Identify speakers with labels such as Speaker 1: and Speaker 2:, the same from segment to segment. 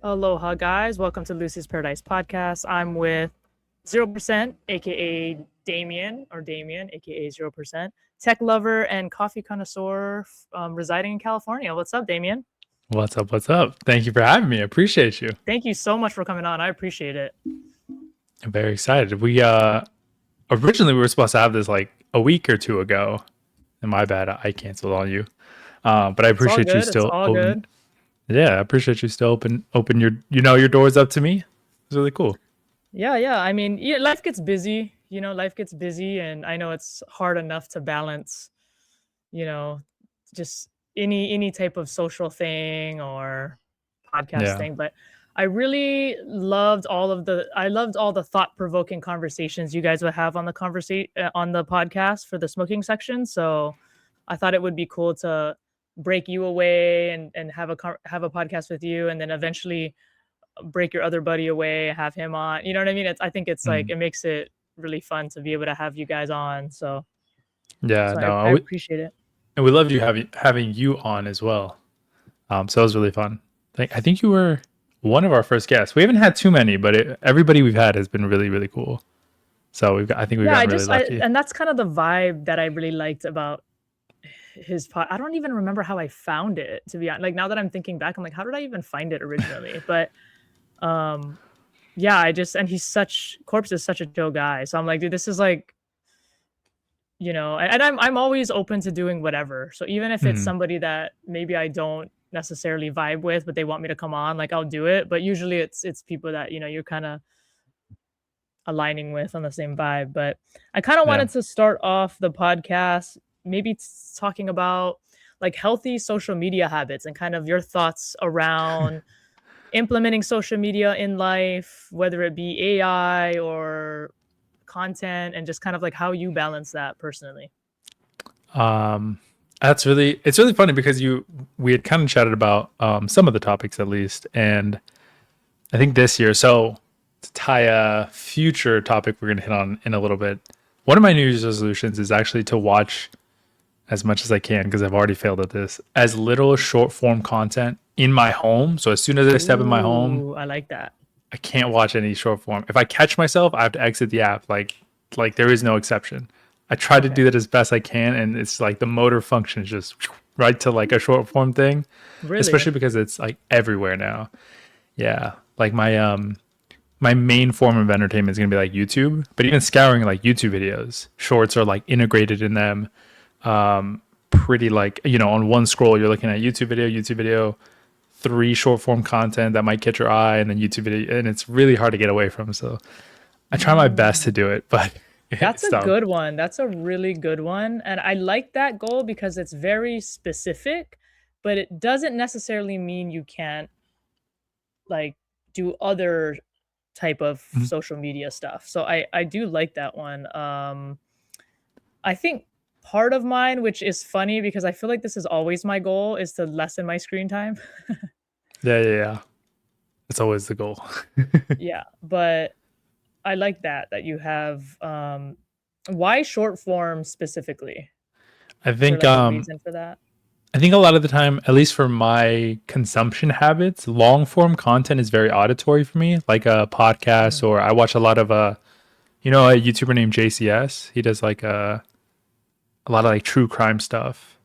Speaker 1: Aloha, guys. Welcome to Lucy's Paradise Podcast. I'm with 0%, aka Damian, or Damian, aka 0%, tech lover and coffee connoisseur residing in California. What's up, Damian?
Speaker 2: What's up? What's up? Thank you for having me. I appreciate you.
Speaker 1: Thank you so much for coming on. I appreciate it.
Speaker 2: I'm very excited. We originally we were supposed to have this like a week or two ago. And my bad, I canceled on you. But I
Speaker 1: It's all
Speaker 2: appreciate you
Speaker 1: good. It's
Speaker 2: still
Speaker 1: all
Speaker 2: open.
Speaker 1: good.
Speaker 2: Yeah, I appreciate you still open your doors up to me. It's really cool.
Speaker 1: Yeah, yeah. I mean, yeah, life gets busy. Life gets busy, and I know it's hard enough to balance, you know, just any type of social thing or podcast
Speaker 2: Yeah.
Speaker 1: thing, but I loved all the thought-provoking conversations you guys would have on the on the podcast for the smoking section. So I thought it would be cool to break you away and have a podcast with you, and then eventually break your other buddy away, have him on. You know what I mean? I think it's like
Speaker 2: Mm.
Speaker 1: it makes it really fun to be able to have you guys on. So
Speaker 2: Yeah,
Speaker 1: so I,
Speaker 2: no,
Speaker 1: I appreciate it.
Speaker 2: and we loved you having you on as well. So it was really fun. I think you were one of our first guests. We haven't had too many, but everybody we've had has been really, really cool. So I think we've
Speaker 1: Yeah,
Speaker 2: gotten really lucky.
Speaker 1: and that's kind of the vibe that I really liked about his pod. I don't even remember how I found it, to be honest. Like, now that I'm thinking back, I'm like, how did I even find it originally? But um yeah, and he's such Corpse is such a chill guy. So I'm like, dude, this is like, and I'm always open to doing whatever. So even if it's
Speaker 2: Mm.
Speaker 1: somebody that maybe I don't necessarily vibe with, but they want me to come on, like, I'll do it. But usually it's people that, you're kind of aligning with on the same vibe. But I kind of
Speaker 2: Yeah.
Speaker 1: wanted to start off the podcast maybe talking about like healthy social media habits and kind of your thoughts around implementing social media in life, whether it be AI or content, and just kind of like how you balance that personally.
Speaker 2: Um, it's really funny because we had kind of chatted about some of the topics at least, and I think this year. So to tie a future topic we're going to hit on in a little bit, one of my New Year's resolutions is actually to watch as much as I can because I've already failed at this. As little short form content in my home. So as soon as I step in my home,
Speaker 1: Ooh, I like that.
Speaker 2: I can't watch any short form. If I catch myself, I have to exit the app. Like there is no exception. I try to
Speaker 1: Okay.
Speaker 2: do that as best I can, and it's like the motor function is just right to like a short form thing,
Speaker 1: Really?
Speaker 2: especially because it's like everywhere now. Yeah, like my main form of entertainment is gonna be like YouTube, but even scouring like YouTube videos, shorts are like integrated in them. Pretty like on one scroll you're looking at YouTube video, three short form content that might catch your eye, and then YouTube video, and it's really hard to get away from. So I try my best to
Speaker 1: Mm.
Speaker 2: do it, but
Speaker 1: That's
Speaker 2: it's
Speaker 1: a
Speaker 2: tough.
Speaker 1: good one. That's a really good one. And I like that goal because it's very specific, but it doesn't necessarily mean you can't like do other type of
Speaker 2: Mhm.
Speaker 1: social media stuff. So I do like that one. I think part of mine, which is funny because I feel like this is always my goal, is to lessen my screen time.
Speaker 2: Yeah, yeah, yeah. It's always the goal.
Speaker 1: Yeah, but I like that you have why short form specifically?
Speaker 2: I
Speaker 1: Is there
Speaker 2: think
Speaker 1: like a reason for that?
Speaker 2: I think a lot of the time, at least for my consumption habits, long form content is very auditory for me, like a podcast,
Speaker 1: Mm.
Speaker 2: or I watch a lot of a YouTuber named JCS. He does like a lot of like true crime stuff.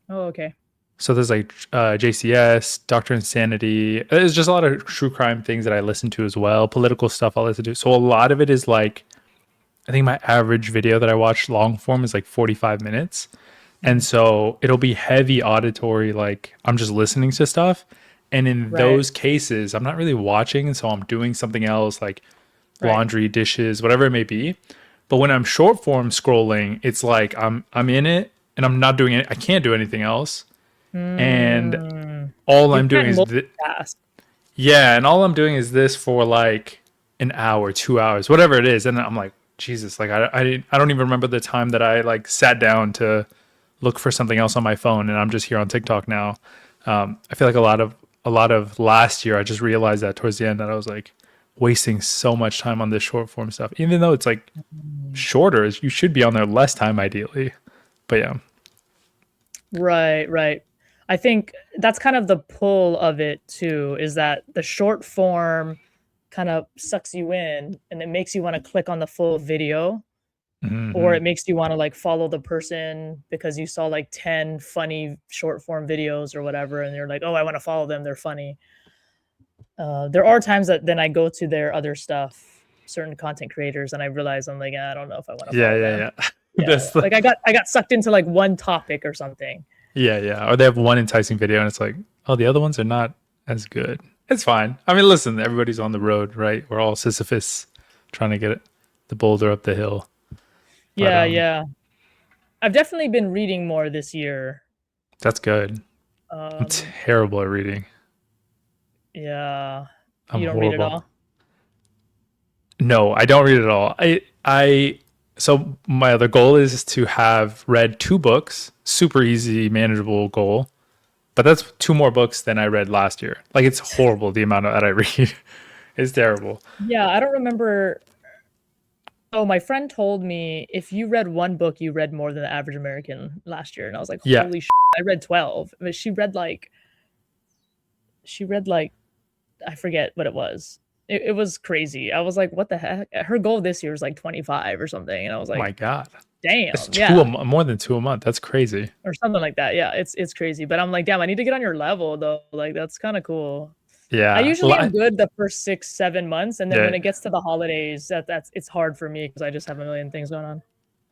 Speaker 1: Oh, okay.
Speaker 2: So there's like JCS, Doctor Insanity. There's just a lot of true crime things that I listen to as well. Political stuff I listen to. So a lot of it is like, I think my average video that I watch long form is like 45 minutes. And
Speaker 1: Mm.
Speaker 2: so it'll be heavy auditory, like I'm just listening to stuff. And in
Speaker 1: Right,
Speaker 2: those cases, I'm not really watching. So I'm doing something else like
Speaker 1: right.
Speaker 2: laundry, dishes, whatever it may be. But when I'm short form scrolling, it's like I'm in it and I'm not doing it. I can't do anything else. And
Speaker 1: Mm.
Speaker 2: all
Speaker 1: You
Speaker 2: I'm doing
Speaker 1: can't
Speaker 2: is
Speaker 1: multitask.
Speaker 2: yeah, and all I'm doing is this for like an hour, 2 hours, whatever it is. And I'm like, Jesus, like I don't even remember the time that I like sat down to look for something else on my phone, and I'm just here on TikTok now. I feel like a lot of last year, I just realized that towards the end that I was like wasting so much time on this short form stuff, even though it's like
Speaker 1: Mm.
Speaker 2: shorter. You should be on there less time ideally, but yeah.
Speaker 1: Right, right. I think that's kind of the pull of it too, is that the short form kind of sucks you in and it makes you want to click on the full video, or
Speaker 2: Hmm.
Speaker 1: it makes you want to like follow the person because you saw like 10 funny short form videos or whatever and you're like, oh, I want to follow them, they're funny. There are times that then I go to their other stuff, certain content creators, and I realize I'm like, I don't know if I want to
Speaker 2: Yeah,
Speaker 1: follow them.
Speaker 2: yeah, yeah.
Speaker 1: Yeah,
Speaker 2: That's the
Speaker 1: like I got sucked into like one topic or something.
Speaker 2: yeah, yeah. Or they have one enticing video, and it's like, oh, the other ones are not as good. It's fine. I mean, listen, everybody's on the road, right? We're all Sisyphus trying to get it, the boulder up the hill. But
Speaker 1: Yeah, yeah. I've definitely been reading more this year.
Speaker 2: that's good. I'm
Speaker 1: Um,
Speaker 2: terrible at reading.
Speaker 1: yeah.
Speaker 2: I'm
Speaker 1: You don't read at
Speaker 2: horrible.
Speaker 1: all?
Speaker 2: No, I don't read at all. So my other goal is to have read 2 books, super easy, manageable goal. But that's 2 more books than I read last year. Like it's horrible the amount that I read. It's terrible.
Speaker 1: Yeah, I don't remember. Oh, my friend told me if you read one book, you read more than the average American last year, and I was like,
Speaker 2: Yeah,
Speaker 1: holy I read 12. But she read like I forget what it was. It was crazy. I was like, what the heck? Her goal this year was like 25 or something, and I was
Speaker 2: my
Speaker 1: like,
Speaker 2: God. It's
Speaker 1: damn,
Speaker 2: two
Speaker 1: yeah.
Speaker 2: more than 2 a month. That's crazy.
Speaker 1: Or something like that. Yeah, it's crazy. But I'm like, damn, I need to get on your level though. Like that's kind of cool. I
Speaker 2: Yeah.
Speaker 1: usually am good the first 6, 7 months, and then when
Speaker 2: Yeah.
Speaker 1: it gets to the holidays, that's it's hard for me because I just have a million things going on.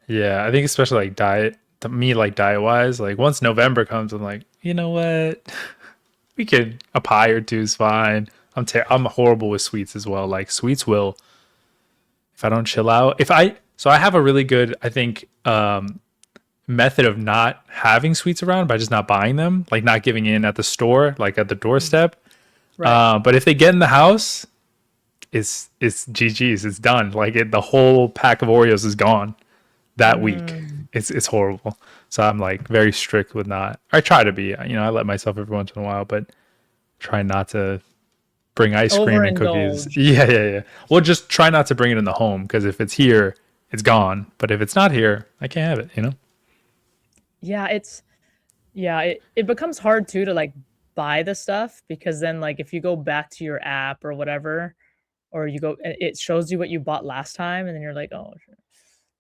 Speaker 2: Yeah. I think especially like diet, to me, like diet wise, like once November comes, I'm like, you know what? We could a pie or two is fine. I'm horrible with sweets as well. Like sweets will, if I don't chill out, so I have a really good, I think, method of not having sweets around by just not buying them, like not giving in at the store, like at the
Speaker 1: Mm.
Speaker 2: doorstep.
Speaker 1: Right.
Speaker 2: But if they get in the house, it's GG's. It's done. Like the whole pack of Oreos is gone that week.
Speaker 1: Mm.
Speaker 2: It's horrible. So I'm like very strict with not. I try to be. I let myself every once in a while, but try not to bring ice cream and cookies.
Speaker 1: Overindulge.
Speaker 2: Yeah, yeah, yeah. Well, just try not to bring it in the home because if it's here, it's gone. But if it's not here, I can't have it.
Speaker 1: Yeah, it becomes hard too to like buy the stuff because then like if you go back to your app or whatever, or you go, it shows you what you bought last time, and then you're like, oh,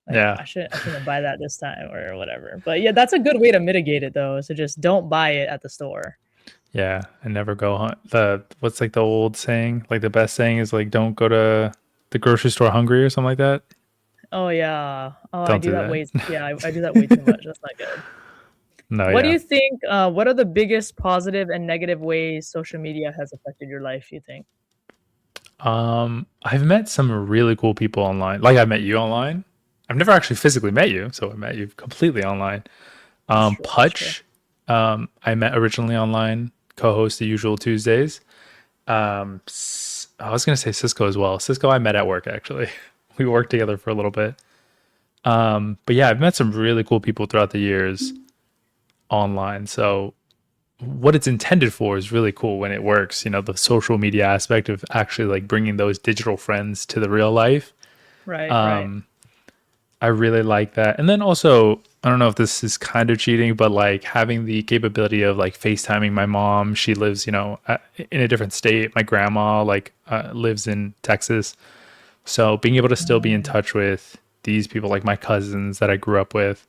Speaker 1: like
Speaker 2: Yeah.
Speaker 1: I shouldn't buy that this time or whatever. But yeah, that's a good way to mitigate it though, is to just don't buy it at the store.
Speaker 2: Yeah, and never go hunt. The what's like the old saying? Like the best saying is like don't go to the grocery store hungry or something like that.
Speaker 1: Oh yeah. Oh, I
Speaker 2: Don't
Speaker 1: do
Speaker 2: do
Speaker 1: that
Speaker 2: that.
Speaker 1: way. Yeah, I do that way too much. That's not good.
Speaker 2: No,
Speaker 1: What do
Speaker 2: yeah.
Speaker 1: you think? What are the biggest positive and negative ways social media has affected your life? You think?
Speaker 2: I've met some really cool people online. Like I met you online. I've never actually physically met you, so I met you completely online.
Speaker 1: That's true. That's true.
Speaker 2: Putch, I met originally online, co-host the usual Tuesdays. I was gonna say Cisco as well. Cisco I met at work actually. We worked together for a little bit. But yeah, I've met some really cool people throughout the years online. So what it's intended for is really cool when it works. The social media aspect of actually like bringing those digital friends to the real life.
Speaker 1: Right. Right.
Speaker 2: Um, I really like that. And then also, I don't know if this is kind of cheating, but like having the capability of like FaceTiming my mom. She lives, in a different state. My grandma lives in Texas. So being able to still be in
Speaker 1: Mm.
Speaker 2: touch with these people, like my cousins that I grew up with,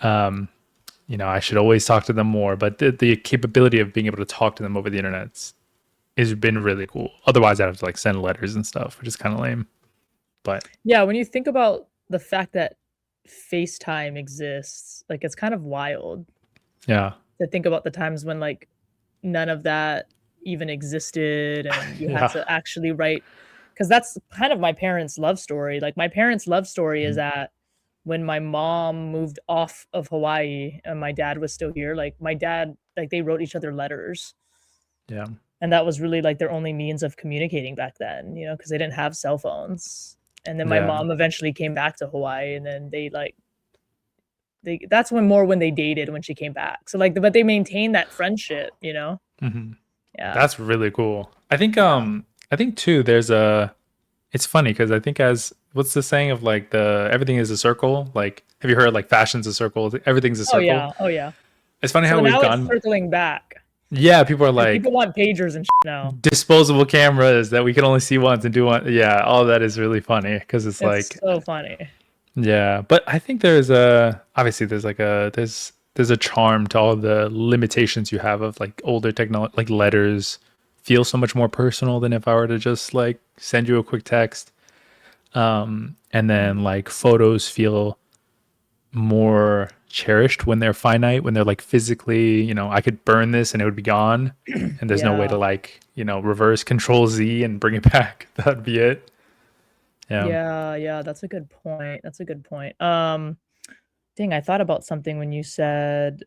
Speaker 2: I should always talk to them more. But the capability of being able to talk to them over the internet has been really cool. Otherwise, I have to like send letters and stuff, which is kind of lame. But
Speaker 1: Yeah. When you think about the fact that FaceTime exists, like it's kind of wild
Speaker 2: yeah,
Speaker 1: to think about the times when like none of that even existed and you had
Speaker 2: yeah,
Speaker 1: to actually write, because that's kind of my parents' love story. Like my parents' love story is
Speaker 2: mhm,
Speaker 1: that when my mom moved off of Hawaii and my dad was still here, like my dad, like they wrote each other letters.
Speaker 2: yeah,
Speaker 1: And that was really like their only means of communicating back then, because they didn't have cell phones. And then my
Speaker 2: yeah.
Speaker 1: mom eventually came back to Hawaii, and then that's when they dated when she came back. So like, but they maintained that friendship.
Speaker 2: Hmm.
Speaker 1: Yeah.
Speaker 2: That's really cool. I think
Speaker 1: Yeah.
Speaker 2: I think too there's a it's funny because I think as what's the saying of like the everything is a circle? Like have you heard like fashion's a circle, everything's a
Speaker 1: Oh
Speaker 2: circle?
Speaker 1: yeah. Oh yeah.
Speaker 2: it's funny how
Speaker 1: So
Speaker 2: we've
Speaker 1: now it's
Speaker 2: gone.
Speaker 1: circling back.
Speaker 2: Yeah, people are
Speaker 1: Like
Speaker 2: like
Speaker 1: people want pagers and now.
Speaker 2: disposable cameras that we can only see once and do one. Yeah, all that is really funny because it's
Speaker 1: It's
Speaker 2: like,
Speaker 1: so funny.
Speaker 2: yeah. But I think there's a obviously there's a charm to all the limitations you have of like older technology, like letters feel so much more personal than if I were to just like send you a quick text. And then like photos feel more cherished when they're finite, when they're like physically, I could burn this and it would be gone. And there's no way
Speaker 1: Yeah.
Speaker 2: to like, reverse control Z and bring it back. That'd be it. Yeah.
Speaker 1: Yeah, that's a good point. That's a good point. Dang, I thought about something when you said,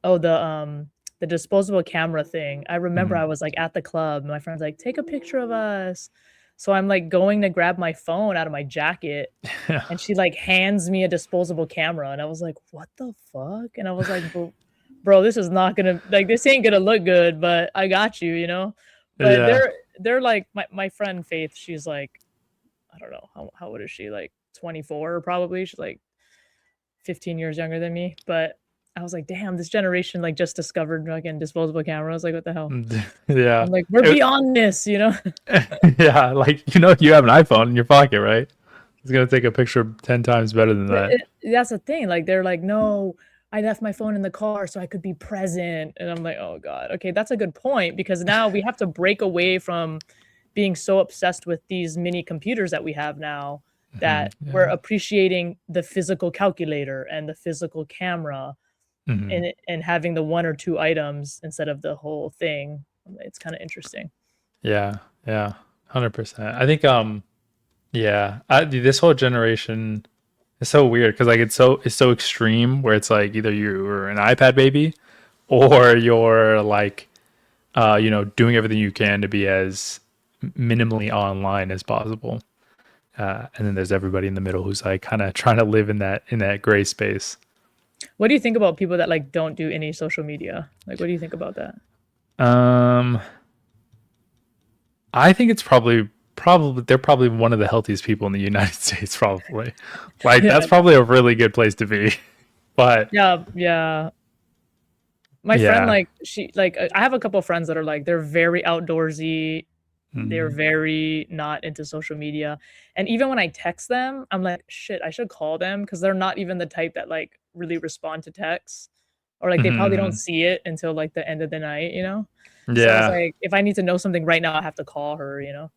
Speaker 1: oh, the disposable camera thing. I remember I
Speaker 2: Mhm.
Speaker 1: was like at the club, and my friend's like, "Take a picture of us." So I'm like going to grab my phone out of my jacket,
Speaker 2: Yeah.
Speaker 1: and she like hands me a disposable camera, and I was like, "What the fuck?" And I was like, "Bro, this is not gonna like this ain't gonna look good, but I got you, you know." But
Speaker 2: Yeah.
Speaker 1: they're like my friend Faith. She's like I don't know how old is she? Like 24 probably. She's like 15 years younger than me. But I was like, damn, this generation like just discovered fucking disposable cameras. Like, what the hell?
Speaker 2: Yeah.
Speaker 1: I'm like, we're
Speaker 2: It-
Speaker 1: beyond this, you know?
Speaker 2: yeah. Like, you have an iPhone in your pocket, right? It's going to take a picture 10 times better than
Speaker 1: But
Speaker 2: that.
Speaker 1: that's the thing. Like, they're like, no, I left my phone in the car so I could be present. And I'm like, oh God. Okay, that's a good point because now we have to break away from being so obsessed with these mini computers that we have now
Speaker 2: Mhm.
Speaker 1: that we're
Speaker 2: Yeah.
Speaker 1: appreciating the physical calculator and the physical camera
Speaker 2: Mhm.
Speaker 1: and having the one or two items instead of the whole thing. It's kind of interesting.
Speaker 2: Yeah. Yeah. 100%. I think, yeah, this whole generation is so weird because like it's so extreme where it's like either you're an iPad baby or you're like doing everything you can to be as minimally online as possible. And then there's everybody in the middle who's like kind of trying to live in that gray space.
Speaker 1: What do you think about people that like don't do any social media? Like, what do you think about that?
Speaker 2: Um, I think it's probably they're probably one of the healthiest people in the United States. Probably, like
Speaker 1: Yeah,
Speaker 2: that's probably a really good place to be. But
Speaker 1: yeah. My friend,
Speaker 2: yeah,
Speaker 1: like, she like I have a couple of friends that are like they're very outdoorsy. They're
Speaker 2: mm,
Speaker 1: very not into social media. And even when I text them, I'm like, shit, I should call them because they're not even the type that like really respond to texts. Or like they probably don't
Speaker 2: mhm,
Speaker 1: see it until like the end of the night, you know? So I was
Speaker 2: yeah,
Speaker 1: like, if I need to know something right now, I have to call her, you know?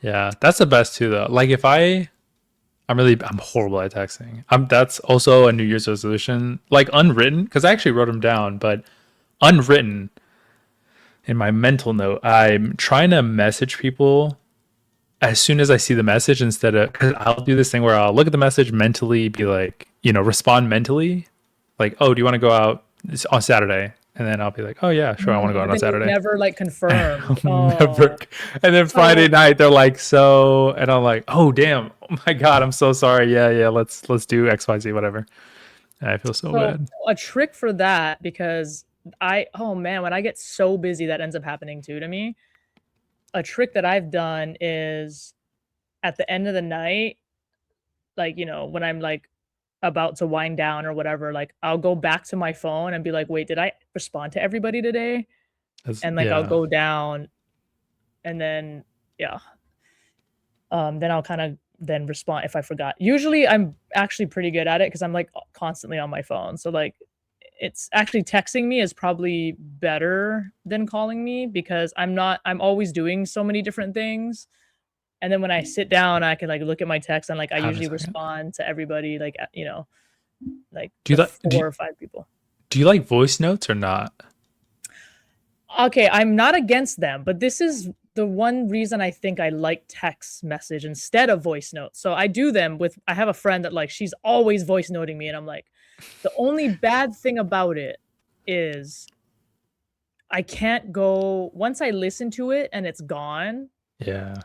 Speaker 2: yeah. That's the best too, though. Like if I'm horrible at texting. That's also a New Year's resolution, like unwritten, because I actually wrote them down, but unwritten in my mental note, I'm trying to message people as soon as I see the message instead of because I'll do this thing where I'll look at the message mentally, be like, respond mentally, like, oh, do you want to go out on Saturday? And then I'll be like, oh yeah, sure, I want to go out
Speaker 1: But
Speaker 2: on
Speaker 1: then you
Speaker 2: Saturday.
Speaker 1: never like confirmed.
Speaker 2: Never.
Speaker 1: Oh,
Speaker 2: And then Friday
Speaker 1: so
Speaker 2: night they're like, so, and I'm like, oh damn, oh my god, I'm so sorry. Yeah, let's do XYZ, whatever. And I feel so
Speaker 1: so
Speaker 2: bad.
Speaker 1: a trick for that because oh man, when I get so busy, that ends up happening too to me. A trick that I've done is at the end of the night, like, when I'm like about to wind down or whatever, like I'll go back to my phone and be like, wait, did I respond to everybody today? And like I'll
Speaker 2: Yeah,
Speaker 1: go down and then yeah, then I'll kind of then respond if I forgot. Usually I'm actually pretty good at it because I'm like constantly on my phone. So like it's actually texting me is probably better than calling me because I'm always doing so many different things. And then when I sit down, I can like look at my text and like I
Speaker 2: have a
Speaker 1: usually
Speaker 2: second.
Speaker 1: respond to everybody like like
Speaker 2: Do you
Speaker 1: the
Speaker 2: like do
Speaker 1: four
Speaker 2: you,
Speaker 1: or five people.
Speaker 2: do you like voice notes or not?
Speaker 1: Okay, I'm not against them, but this is the one reason I think I like text message instead of voice notes. So I do them with I have a friend that like she's always voice noting me and I'm like the only bad thing about it is I can't go once I listen to it and it's gone.
Speaker 2: Yeah.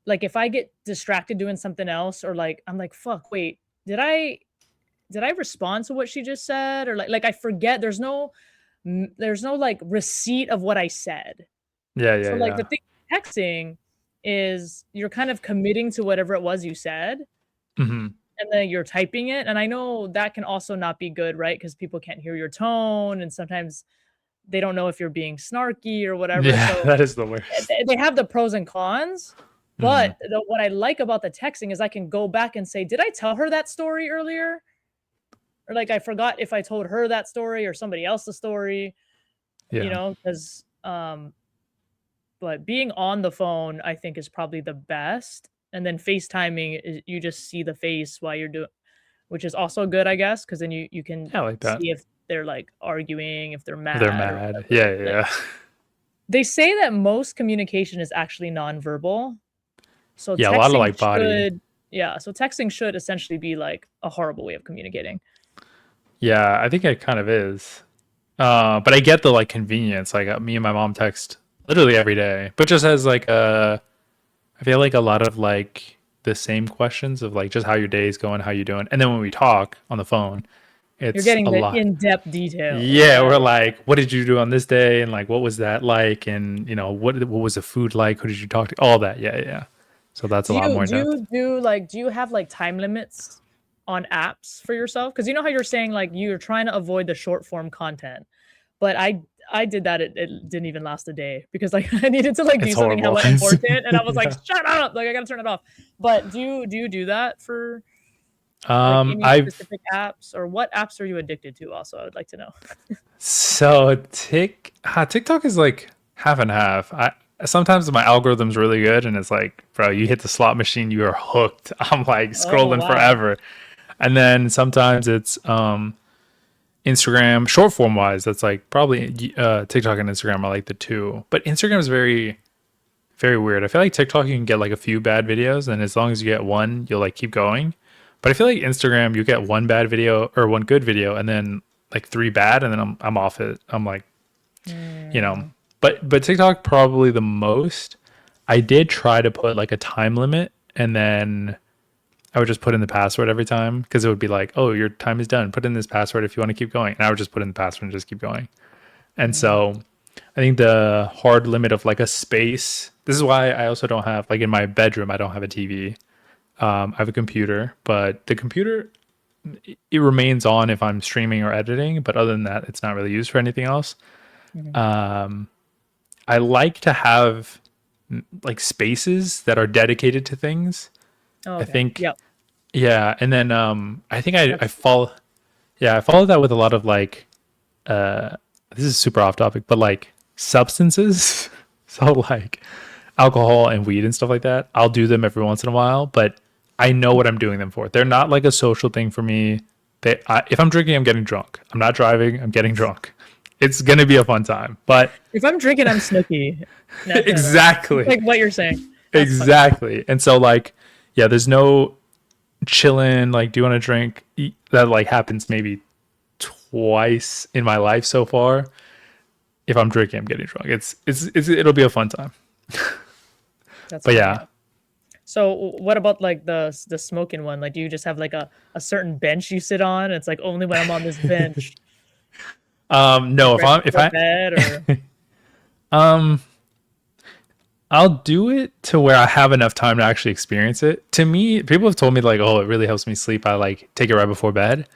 Speaker 1: Like if I get distracted doing something else or like I'm like fuck, wait, did I respond to what she just said or like I forget there's no like receipt of what I said.
Speaker 2: Yeah, yeah,
Speaker 1: So, like, the
Speaker 2: yeah.
Speaker 1: thing with texting is you're kind of committing to whatever it was you said,
Speaker 2: Mhm.
Speaker 1: and then you're typing it, and I know that can also not be good, right? Because people can't hear your tone, and sometimes they don't know if you're being snarky or whatever,
Speaker 2: Yeah,
Speaker 1: so
Speaker 2: that is the worst.
Speaker 1: they have the pros and cons,
Speaker 2: Mhm.
Speaker 1: but what I like about the texting is I can go back and say, "Did I tell her that story earlier?" Or, like, I forgot if I told her that story or somebody else the story,
Speaker 2: Yeah.
Speaker 1: 'cause, but being on the phone, I think, is probably the best, and then FaceTiming is you just see the face while you're doing, which is also good, I guess, because then you can
Speaker 2: Yeah, I like that.
Speaker 1: see if they're, like, arguing, if they're
Speaker 2: If they're
Speaker 1: mad or
Speaker 2: mad.
Speaker 1: whatever,
Speaker 2: Yeah,
Speaker 1: like
Speaker 2: yeah.
Speaker 1: they say that most communication is actually nonverbal, so
Speaker 2: Yeah, a lot of
Speaker 1: texting
Speaker 2: like body.
Speaker 1: so texting should essentially be, like, a horrible way of communicating.
Speaker 2: Yeah, I think it kind of is. But I get the like convenience. Like me and my mom text literally every day, but just as like I feel like a lot of like the same questions of like just how your day is going, how you doing, and then when we talk on the phone,
Speaker 1: You're
Speaker 2: it's
Speaker 1: getting
Speaker 2: a
Speaker 1: the
Speaker 2: lot.
Speaker 1: in-depth details,
Speaker 2: Yeah, we're
Speaker 1: right?
Speaker 2: like, what did you do on this day, and like what was that like, and what was the food like? Who did you talk to? All that. Yeah, yeah. So that's a
Speaker 1: Do
Speaker 2: lot
Speaker 1: you
Speaker 2: more in
Speaker 1: do
Speaker 2: depth.
Speaker 1: you do, like do you have, like, time limits on apps for yourself? Because you know how you're saying, like, you're trying to avoid the short form content, but I did that, it didn't even last a day because, like, I needed to, like, do
Speaker 2: It's
Speaker 1: something
Speaker 2: horrible.
Speaker 1: hella important, and I was like,
Speaker 2: Yeah.
Speaker 1: "Shut up!" Like, I gotta turn it off. But do you do that for, like, any
Speaker 2: I've
Speaker 1: specific apps, or what apps are you addicted to also? I would like to know.
Speaker 2: So TikTok is like half and half. I sometimes my algorithm's really good and it's like, bro, you hit the slot machine, you are hooked. I'm like
Speaker 1: Oh,
Speaker 2: scrolling
Speaker 1: wow.
Speaker 2: forever. And then sometimes it's Instagram short form wise, that's like probably TikTok and Instagram are like the two. But Instagram is very very weird. I feel like TikTok you can get like a few bad videos and as long as you get one, you'll like keep going. But I feel like Instagram you get one bad video or one good video and then like three bad and then I'm off it. I'm like you know.
Speaker 1: Mm.
Speaker 2: But TikTok probably the most. I did try to put like a time limit and then I would just put in the password every time because it would be like, "Oh, your time is done. Put in this password if you want to keep going." And I would just put in the password and just keep going. And
Speaker 1: Mm.
Speaker 2: so I think the hard limit of like a space. This is why I also don't have like in my bedroom I don't have a TV. I have a computer, but the computer it remains on if I'm streaming or editing, but other than that, it's not really used for anything else.
Speaker 1: Mhm.
Speaker 2: I like to have like spaces that are dedicated to things.
Speaker 1: Oh,
Speaker 2: I
Speaker 1: okay.
Speaker 2: think
Speaker 1: Yep.
Speaker 2: yeah, and then I think I
Speaker 1: That's
Speaker 2: follow yeah, I follow that with a lot of like this is super off topic, but like substances. So like alcohol and weed and stuff like that. I'll do them every once in a while, but I know what I'm doing them for. They're not like a social thing for me. If I'm drinking, I'm getting drunk. I'm not driving, I'm getting drunk. It's gonna be a fun time, but
Speaker 1: if I'm drinking, I'm snooky. No, no, no. It's
Speaker 2: exactly.
Speaker 1: like what you're saying. That's funny.
Speaker 2: Exactly. And so like yeah, there's no chilling like do you want to drink that like happens maybe twice in my life so far. If I'm drinking, I'm getting drunk. It'll be a fun time.
Speaker 1: That's
Speaker 2: But
Speaker 1: funny.
Speaker 2: yeah.
Speaker 1: So what about like the smoking one? Like, do you just have like a certain bench you sit on? It's like only when I'm on this bench, like
Speaker 2: No,
Speaker 1: right before bed, or
Speaker 2: um I'll do it to where I have enough time to actually experience it. To me, people have told me like, oh, it really helps me sleep. I like take it right before bed.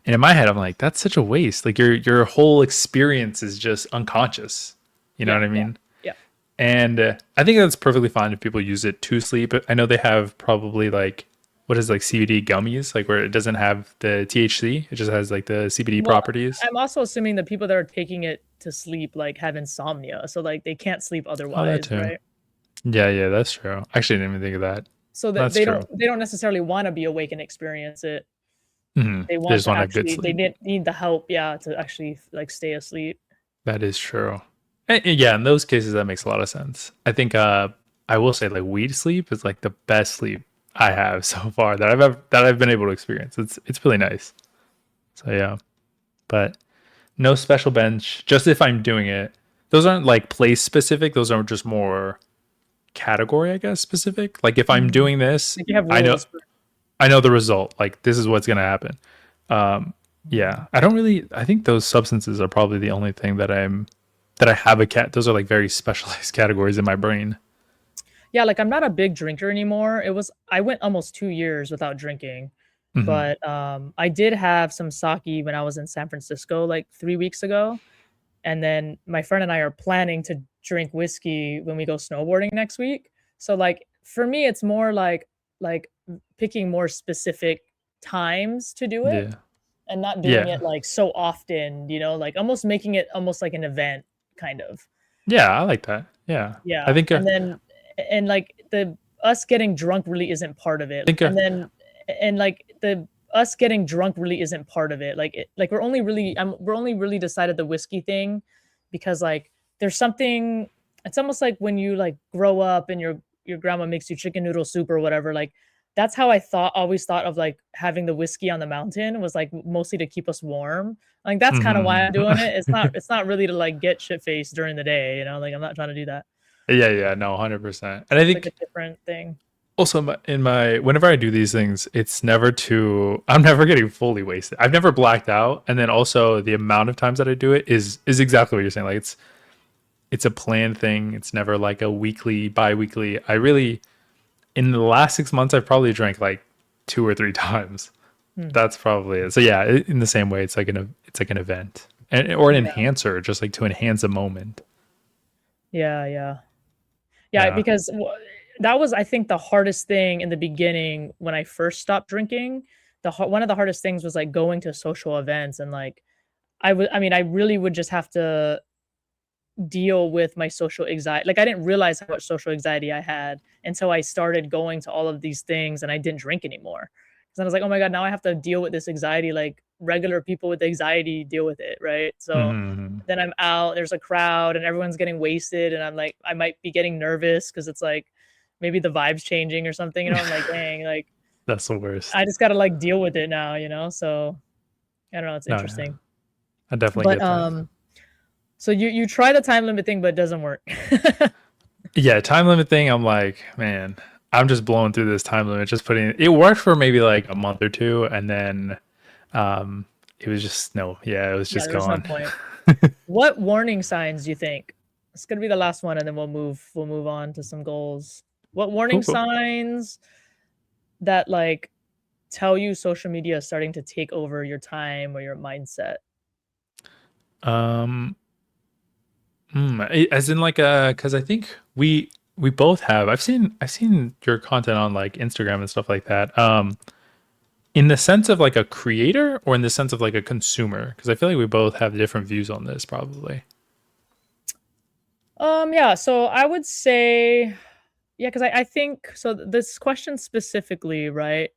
Speaker 2: And in my head, I'm like, that's such a waste. Like your whole experience is just unconscious. You know
Speaker 1: yeah,
Speaker 2: what I
Speaker 1: yeah,
Speaker 2: mean?
Speaker 1: yeah.
Speaker 2: And I think that's perfectly fine if people use it to sleep. I know they have probably like what is like CBD gummies, like where it doesn't have the THC, it just has like the CBD
Speaker 1: Well,
Speaker 2: properties.
Speaker 1: I'm also assuming that people that are taking it to sleep like have insomnia, so like they can't sleep
Speaker 2: Oh, that
Speaker 1: otherwise,
Speaker 2: too.
Speaker 1: right?
Speaker 2: Yeah, yeah, that's true. Actually, I didn't even think of that.
Speaker 1: So that
Speaker 2: That's true.
Speaker 1: they don't necessarily want to be awake and experience it. They
Speaker 2: They
Speaker 1: want
Speaker 2: just
Speaker 1: to
Speaker 2: want a good
Speaker 1: actually they
Speaker 2: sleep.
Speaker 1: need the help, yeah, to actually like stay asleep.
Speaker 2: That is true. And yeah, in those cases, that makes a lot of sense. I think I will say like weed sleep is like the best sleep I have so far that I've been able to experience. It's really nice. So yeah, but no special bench. Just if I'm doing it, those aren't like place specific. Those are just more category, I guess, specific. Like if I'm
Speaker 1: Mm.
Speaker 2: doing this,
Speaker 1: Like you have
Speaker 2: I know
Speaker 1: rules for.
Speaker 2: I know the result. Like this is what's gonna happen. Um,
Speaker 1: Mm.
Speaker 2: yeah, I don't really. I think those substances are probably the only thing that I have a cat. Those are like very specialized categories in my brain.
Speaker 1: Yeah, like I'm not a big drinker anymore. I went almost 2 years without drinking.
Speaker 2: Hmm.
Speaker 1: But I did have some sake when I was in San Francisco like 3 weeks ago, and then my friend and I are planning to drink whiskey when we go snowboarding next week. So like for me, it's more like picking more specific times to do it
Speaker 2: Yeah.
Speaker 1: and not doing it
Speaker 2: Yeah.
Speaker 1: like so often, like almost making it almost like an event kind of.
Speaker 2: Yeah. I like that. Yeah. I
Speaker 1: Yeah.
Speaker 2: think,
Speaker 1: And like the us getting drunk really isn't part of it.
Speaker 2: think,
Speaker 1: And like the us getting drunk really isn't part of it. Like we're only really decided the whiskey thing because like there's something. It's almost like when you like grow up and your grandma makes you chicken noodle soup or whatever. Like that's how I always thought of like having the whiskey on the mountain was like mostly to keep us warm. Like that's kind of why I'm
Speaker 2: mhm.
Speaker 1: doing it. It's not really to like get shit faced during the day. Like I'm not trying to do that.
Speaker 2: Yeah. Yeah. No, 100%. And I
Speaker 1: It's like a
Speaker 2: think
Speaker 1: different thing.
Speaker 2: also in my whenever I do these things, it's never too. I'm never getting fully wasted. I've never blacked out, and then also the amount of times that I do it is exactly what you're saying. Like it's a planned thing. It's never like a weekly, bi-weekly. I really in the last 6 months, I've probably drank like 2 or 3 times.
Speaker 1: Hmm.
Speaker 2: That's probably it. So yeah, in the same way, it's like an event or an
Speaker 1: Yeah.
Speaker 2: enhancer, just like to enhance a moment.
Speaker 1: Yeah, yeah. Yeah,
Speaker 2: Yeah.
Speaker 1: because that was, I think, the hardest thing in the beginning when I first stopped drinking. One of the hardest things was like going to social events and like I mean, I really would just have to deal with my social anxiety. Like I didn't realize how much social anxiety I had until I started going to all of these things and I didn't drink anymore. Because I was like, oh my God, now I have to deal with this anxiety like regular people with anxiety deal with it, right? So
Speaker 2: Hmm.
Speaker 1: then I'm out, there's a crowd and everyone's getting wasted and I'm like, I might be getting nervous because it's like maybe the vibe's changing or something, I'm like, dang, like
Speaker 2: That's the worst.
Speaker 1: I just gotta like deal with it now. So I don't know, it's
Speaker 2: No, yeah,
Speaker 1: interesting.
Speaker 2: I definitely
Speaker 1: But
Speaker 2: get that.
Speaker 1: so you try the time limit thing, but it doesn't work.
Speaker 2: Yeah, time limit thing. I'm like, man, I'm just blowing through this time limit. Just putting it worked for maybe like a month or two, and then um, it was just no. Yeah, it was
Speaker 1: Yeah,
Speaker 2: just
Speaker 1: there was no
Speaker 2: gone.
Speaker 1: point. What warning signs do you think? It's gonna be the last one, and then we'll move on to some goals. What warning
Speaker 2: Cool, cool.
Speaker 1: signs that like tell you social media is starting to take over your time or your mindset?
Speaker 2: Um, as in like because I think we both have. I've seen your content on like Instagram and stuff like that. In the sense of like a creator or in the sense of like a consumer, because I feel like we both have different views on this, probably.
Speaker 1: Yeah, so I would say, yeah, because I think so. This question specifically, right?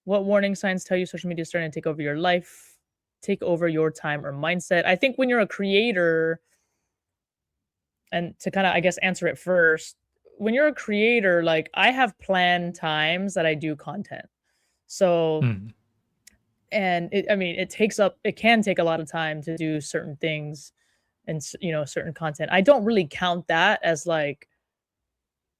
Speaker 1: What warning signs tell you social media is starting to take over your life, take over your time or mindset? I think when you're a creator, and to kind of, I guess, answer it first, when you're a creator, like I have planned times that I do content. So,
Speaker 2: Mm,
Speaker 1: and I mean, it can take a lot of time to do certain things and, certain content. I don't really count that as like,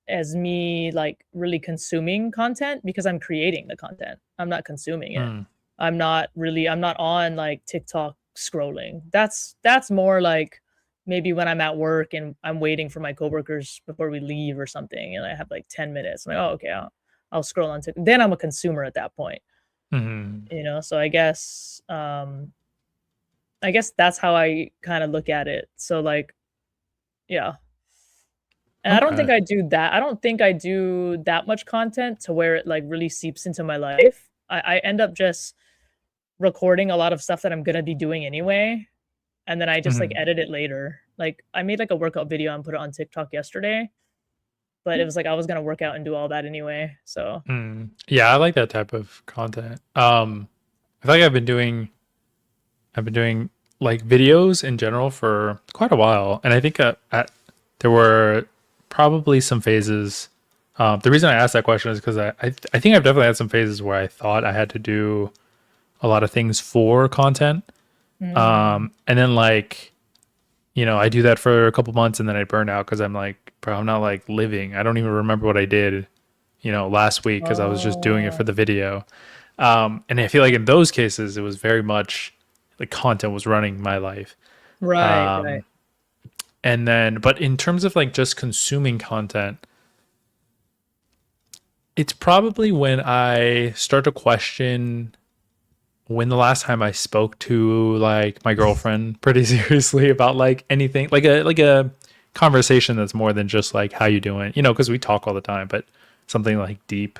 Speaker 1: as me like really consuming content because I'm creating the content. I'm not consuming it.
Speaker 2: mm,
Speaker 1: I'm not on like TikTok scrolling. That's more like maybe when I'm at work and I'm waiting for my coworkers before we leave or something and I have like 10 minutes. I'm like, "Oh, okay, I'll scroll on TikTok." Then I'm a consumer at that point,
Speaker 2: mm.
Speaker 1: So I guess that's how I kind of look at it. So like, yeah. And I don't think
Speaker 2: Okay.
Speaker 1: I do that. I don't think I do that much content to where it like really seeps into my life. I end up just recording a lot of stuff that I'm gonna be doing anyway, and then I just like
Speaker 2: Mhm.
Speaker 1: edit it later. Like I made like a workout video and put it on TikTok yesterday, but it was like I was gonna work out and do all that anyway. So
Speaker 2: Yeah, I like that type of content. I feel like I've been doing like videos in general for quite a while, and I think there were probably some phases. The reason I asked that question is because I think I've definitely had some phases where I thought I had to do a lot of things for content,
Speaker 1: mm,
Speaker 2: and then like I do that for a couple months, and then I burn out because I'm like, bro, I'm not like living. I don't even remember what I did, last week because I was just doing it for
Speaker 1: oh,
Speaker 2: the video. And I feel like in those cases, it was very much the content was running my life.
Speaker 1: right, right.
Speaker 2: And then, but in terms of like just consuming content, It's probably when I start to question when the last time I spoke to like my girlfriend pretty seriously about like anything, like a conversation that's more than just like how you doing, because we talk all the time, but something like deep.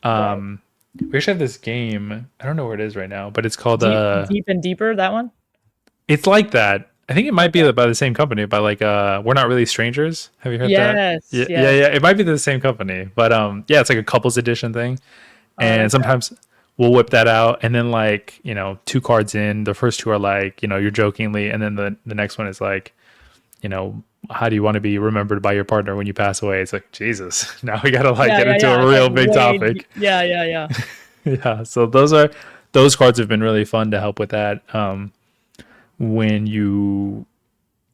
Speaker 1: Right.
Speaker 2: Um, we actually have this game. I don't know where it is right now, but it's called
Speaker 1: Deep and deeper, that one?
Speaker 2: it's like that. I think it might be
Speaker 1: Okay.
Speaker 2: by the same company, by like We're Not Really Strangers. Have you heard that?
Speaker 1: Yes,
Speaker 2: Yeah, yeah,
Speaker 1: yes.
Speaker 2: yeah. It might be the same company, but yeah, it's like a couples edition thing,
Speaker 1: Oh, I
Speaker 2: and
Speaker 1: like that.
Speaker 2: sometimes we'll whip that out, and then like two cards in, the first two are like you're jokingly, and then the next one is like how do you want to be remembered by your partner when you pass away? It's like Jesus. Now we gotta like
Speaker 1: Yeah,
Speaker 2: get
Speaker 1: yeah,
Speaker 2: into
Speaker 1: yeah.
Speaker 2: a
Speaker 1: It's like
Speaker 2: real big
Speaker 1: way
Speaker 2: topic.
Speaker 1: yeah, yeah, yeah.
Speaker 2: Yeah, so those cards have been really fun to help with that. When you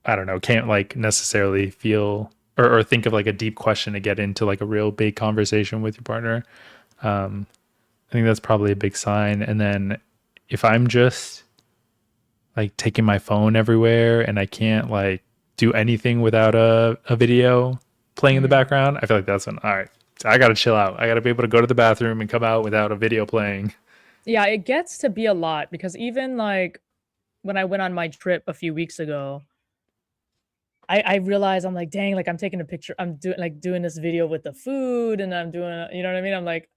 Speaker 2: I don't know, can't like necessarily feel or think of like a deep question to get into like a real big conversation with your partner. I think that's probably a big sign. And then if I'm just like taking my phone everywhere and I can't like do anything without a video playing in the
Speaker 1: Mm.
Speaker 2: background, I feel like that's when, all right, I got to chill out. I got to be able to go to the bathroom and come out without a video playing.
Speaker 1: Yeah, it gets to be a lot because even like when I went on my trip a few weeks ago, I realized I'm like, dang, like I'm taking a picture, I'm doing this video with the food and I'm doing, you know what I mean?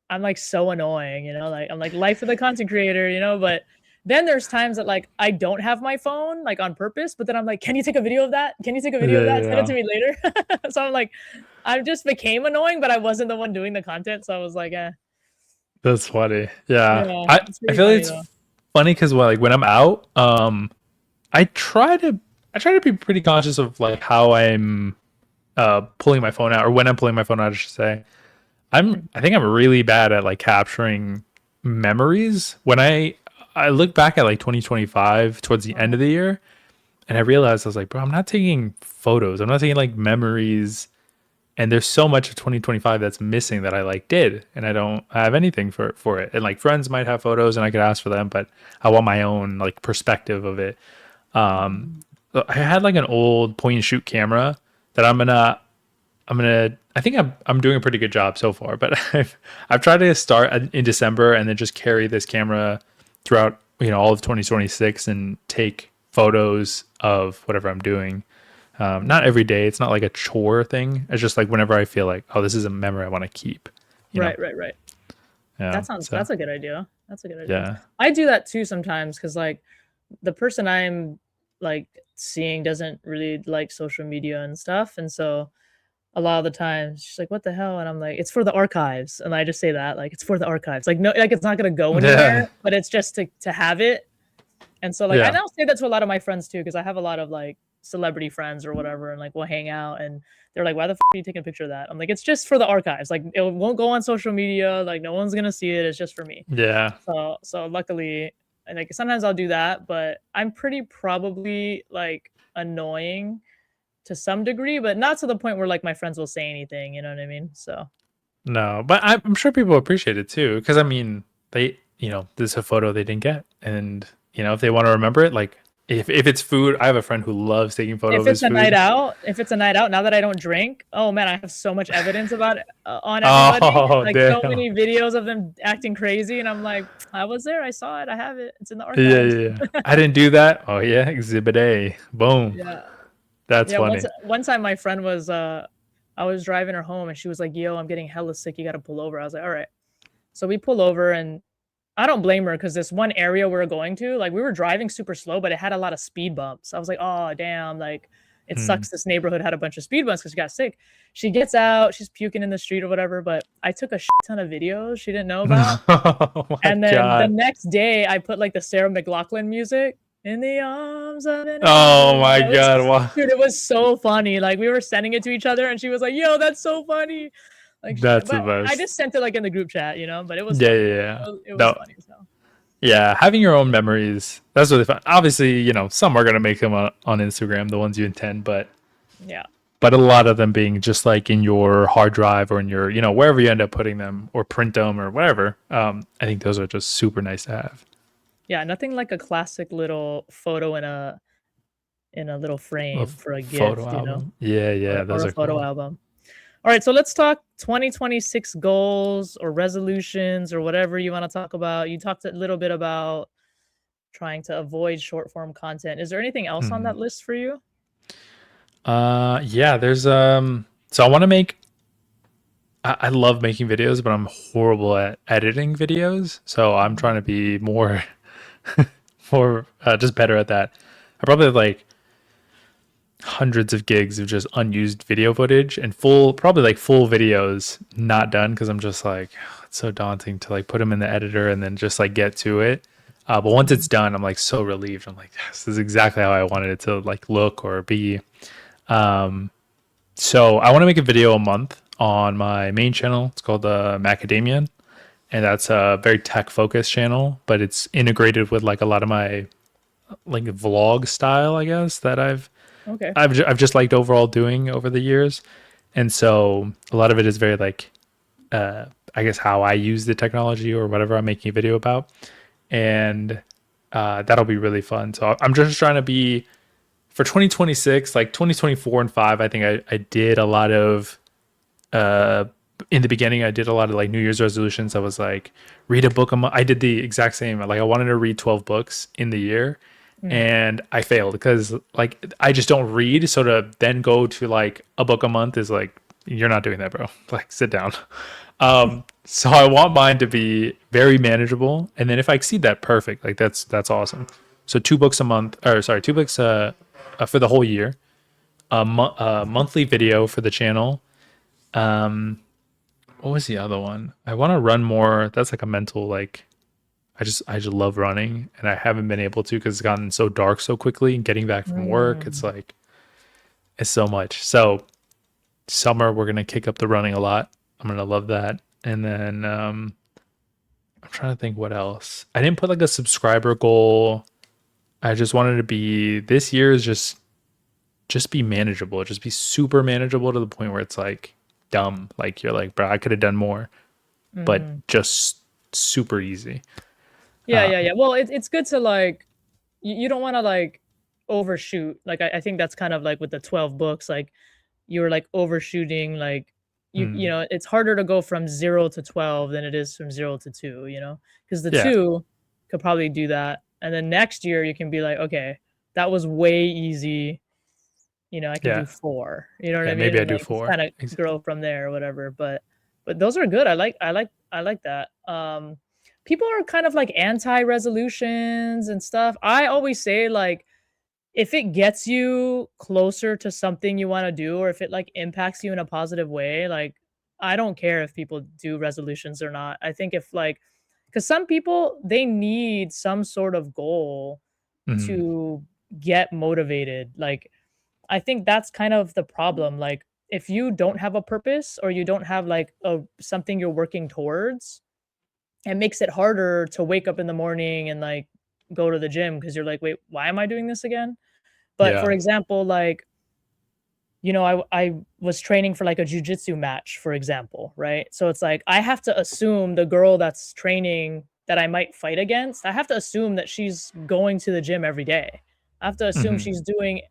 Speaker 1: I'm like so annoying, like I'm like life of the content creator, but then there's times that like I don't have my phone like on purpose, but then I'm like, can you take a video of that? Can you take a video of
Speaker 2: Yeah,
Speaker 1: that? Send it
Speaker 2: yeah.
Speaker 1: to me later. So I'm like, I just became annoying, but I wasn't the one doing the content. So I was like,
Speaker 2: That's funny. Yeah.
Speaker 1: yeah, it's
Speaker 2: I
Speaker 1: pretty
Speaker 2: feel like
Speaker 1: funny though.
Speaker 2: it's funny cuz like when I'm out, I try to I try to be pretty conscious of like how I'm pulling my phone out or when I'm pulling my phone out I should say. I think I'm really bad at like capturing memories. When I look back at like 2025 towards the end
Speaker 1: Uh-huh.
Speaker 2: of the year and I realized I was like, bro, I'm not taking photos. I'm not taking like memories and there's so much of 2025 that's missing that I like did and I don't have anything for it. And like friends might have photos and I could ask for them, but I want my own like perspective of it.
Speaker 1: Mhm.
Speaker 2: I had like an old point and shoot camera that I think I'm doing a pretty good job so far, but I've tried to start in December and then just carry this camera throughout all of 2026 and take photos of whatever I'm doing. Not every day. It's not like a chore thing. It's just like whenever I feel like, oh, this is a memory I want to keep. You know?
Speaker 1: Right, right, right.
Speaker 2: Yeah. So
Speaker 1: That's a good idea. That's a good idea.
Speaker 2: yeah.
Speaker 1: I do that too sometimes because like the person I'm like seeing doesn't really like social media and stuff. And so a lot of the times she's like, what the hell? And I'm like, it's for the archives. And I just say that, like, it's for the archives. Like, no, like it's not gonna go anywhere,
Speaker 2: Yeah.
Speaker 1: but it's just to have it. And so like I
Speaker 2: Yeah.
Speaker 1: now say that to a lot of my friends too, because I have a lot of like celebrity friends or whatever, and like we'll hang out and they're like, why the are you taking a picture of that? I'm like, it's just for the archives. Like it won't go on social media, like no one's gonna see it, it's just for me.
Speaker 2: Yeah.
Speaker 1: So luckily, and like sometimes I'll do that, but I'm pretty probably like annoying to some degree, but not to the point where like my friends will say anything, you know what I mean? So
Speaker 2: No, but I'm sure people appreciate it too. Because I mean, this is a photo they didn't get, and if they want to remember it, like if it's food, I have a friend who loves taking photo of his food.
Speaker 1: if it's a night out, now that I don't drink, oh man, I have so much evidence about it on everybody.
Speaker 2: Oh
Speaker 1: Like so
Speaker 2: damn!
Speaker 1: many videos of them acting crazy, and I'm like, I was there, I saw it, I have it, it's in the
Speaker 2: Yeah,
Speaker 1: archives.
Speaker 2: yeah, yeah. I didn't do that. Oh yeah, Exhibit A. Boom.
Speaker 1: Yeah.
Speaker 2: That's
Speaker 1: Yeah,
Speaker 2: funny.
Speaker 1: one time my friend was I was driving her home and she was like, "Yo, I'm getting hella sick. You got to pull over." I was like, "All right." So we pull over and I don't blame her because this one area we were going to, like we were driving super slow, but it had a lot of speed bumps. I was like, "Oh, damn, like it
Speaker 2: Hmm.
Speaker 1: sucks this neighborhood had a bunch of speed bumps because she got sick." She gets out, she's puking in the street or whatever, but I took a shit ton of videos she didn't know about.
Speaker 2: Oh my
Speaker 1: And then the
Speaker 2: god.
Speaker 1: next day I put like the Sarah McLachlan music in the arms of an angel.
Speaker 2: Oh my god. Wow.
Speaker 1: Dude, it was so funny. Like we were sending it to each other and she was like, "Yo, that's so funny."
Speaker 2: That's the
Speaker 1: But I
Speaker 2: best.
Speaker 1: just sent it like in the group chat, but it was
Speaker 2: Yeah,
Speaker 1: funny.
Speaker 2: yeah, yeah.
Speaker 1: It was
Speaker 2: No,
Speaker 1: funny as hell.
Speaker 2: yeah. Having your own memories. That's really fun. Obviously, some are gonna make them on Instagram, the ones you intend,
Speaker 1: Yeah.
Speaker 2: but a lot of them being just like in your hard drive or in your wherever you end up putting them or print them or whatever. I think those are just super nice to have.
Speaker 1: Yeah, nothing like a classic little photo in a little
Speaker 2: A
Speaker 1: frame for a
Speaker 2: photo
Speaker 1: gift,
Speaker 2: album. Yeah, yeah,
Speaker 1: or
Speaker 2: those
Speaker 1: a
Speaker 2: are
Speaker 1: photo
Speaker 2: cool.
Speaker 1: album. All right, so let's talk 2026 goals or resolutions or whatever you want to talk about. You talked a little bit about trying to avoid short form content. Is there anything else on
Speaker 2: Hmm.
Speaker 1: that list for you?
Speaker 2: Yeah, there's so I want to make I love making videos, but I'm horrible at editing videos. So I'm trying to be more more just better at that. I probably have like hundreds of gigs of just unused video footage and probably like full videos not done because I'm just like it's so daunting to like put them in the editor and then just like get to it. But once it's
Speaker 1: Mhm.
Speaker 2: done, I'm like so relieved. I'm like, yes, this is exactly how I wanted it to like look or be. So I want to make a video a month on my main channel. It's called Macadamian, and that's a very tech focused channel, but it's integrated with like a lot of my like vlog style, I guess, that
Speaker 1: Okay.
Speaker 2: I've just liked overall doing over the years. And so a lot of it is very like I guess how I use the technology or whatever I'm making a video about. And that'll be really fun. So I'm just trying to be for 2026, like 2024 and 5, I think I did a lot of uh in the beginning I did a lot of like New Year's resolutions. I was like read a book a month. I did the exact same. Like I wanted to read 12 books in the year
Speaker 1: Mhm.
Speaker 2: and I failed because like I just don't read. So to then go to like a book a month is like you're not doing that, bro. Like sit down. So I want mine to be very manageable, and then if I exceed that, perfect. Like that's awesome. So 2 books a month, or sorry, 2 books for the whole year. A monthly video for the channel. What was the other one? I want to run more. That's like a mental like I just love running and I haven't been able to because it's gotten so dark so quickly and getting back from work, it's
Speaker 1: Mm.
Speaker 2: like it's so much. So summer we're gonna kick up the running a lot. I'm gonna love that. And then I'm trying to think what else. I didn't put like a subscriber goal. I just wanted to be this year is just be manageable. Just be super manageable to the point where it's like dumb. Like you're like, bro, I could have done more, but
Speaker 1: Mhm.
Speaker 2: just super easy.
Speaker 1: Yeah, yeah, yeah. Well, it's good to like you don't want to like overshoot. Like I think that's kind of like with the 12 books, like you were like overshooting, like you
Speaker 2: Hmm.
Speaker 1: know, it's harder to go from 0 to 12 than it is from 0 to 2, you know? Because the
Speaker 2: Yeah.
Speaker 1: 2 could probably do that. And then next year you can be like, okay, that was way easy. You know, I could do
Speaker 2: Yeah.
Speaker 1: 4. You know what
Speaker 2: Yeah.
Speaker 1: I mean?
Speaker 2: Maybe I
Speaker 1: And
Speaker 2: do
Speaker 1: like just
Speaker 2: 4.
Speaker 1: kind of grow from there or whatever. But those are good. I like that. People are kind of like anti resolutions and stuff. I always say like if it gets you closer to something you wanna do or if it, like, impacts you in a positive way, like, I don't care if people do resolutions or not. I think if, like, because some people, they need some sort of goal
Speaker 2: Hmm.
Speaker 1: to get motivated, like, I think that's kind of the problem, like, if you don't have a purpose or you don't have, like, a something you're working towards, it makes it harder to wake up in the morning and, like, go to the gym because 'cause you're like, "Wait, why am I doing this again?" But for
Speaker 2: Yeah.
Speaker 1: example, like, you know, I was training for like a jujitsu match, for example, right? So it's like I have to assume the girl that's training that I might fight against, I have to assume that she's going to the gym every day. I have to assume
Speaker 2: Hmm.
Speaker 1: she's doing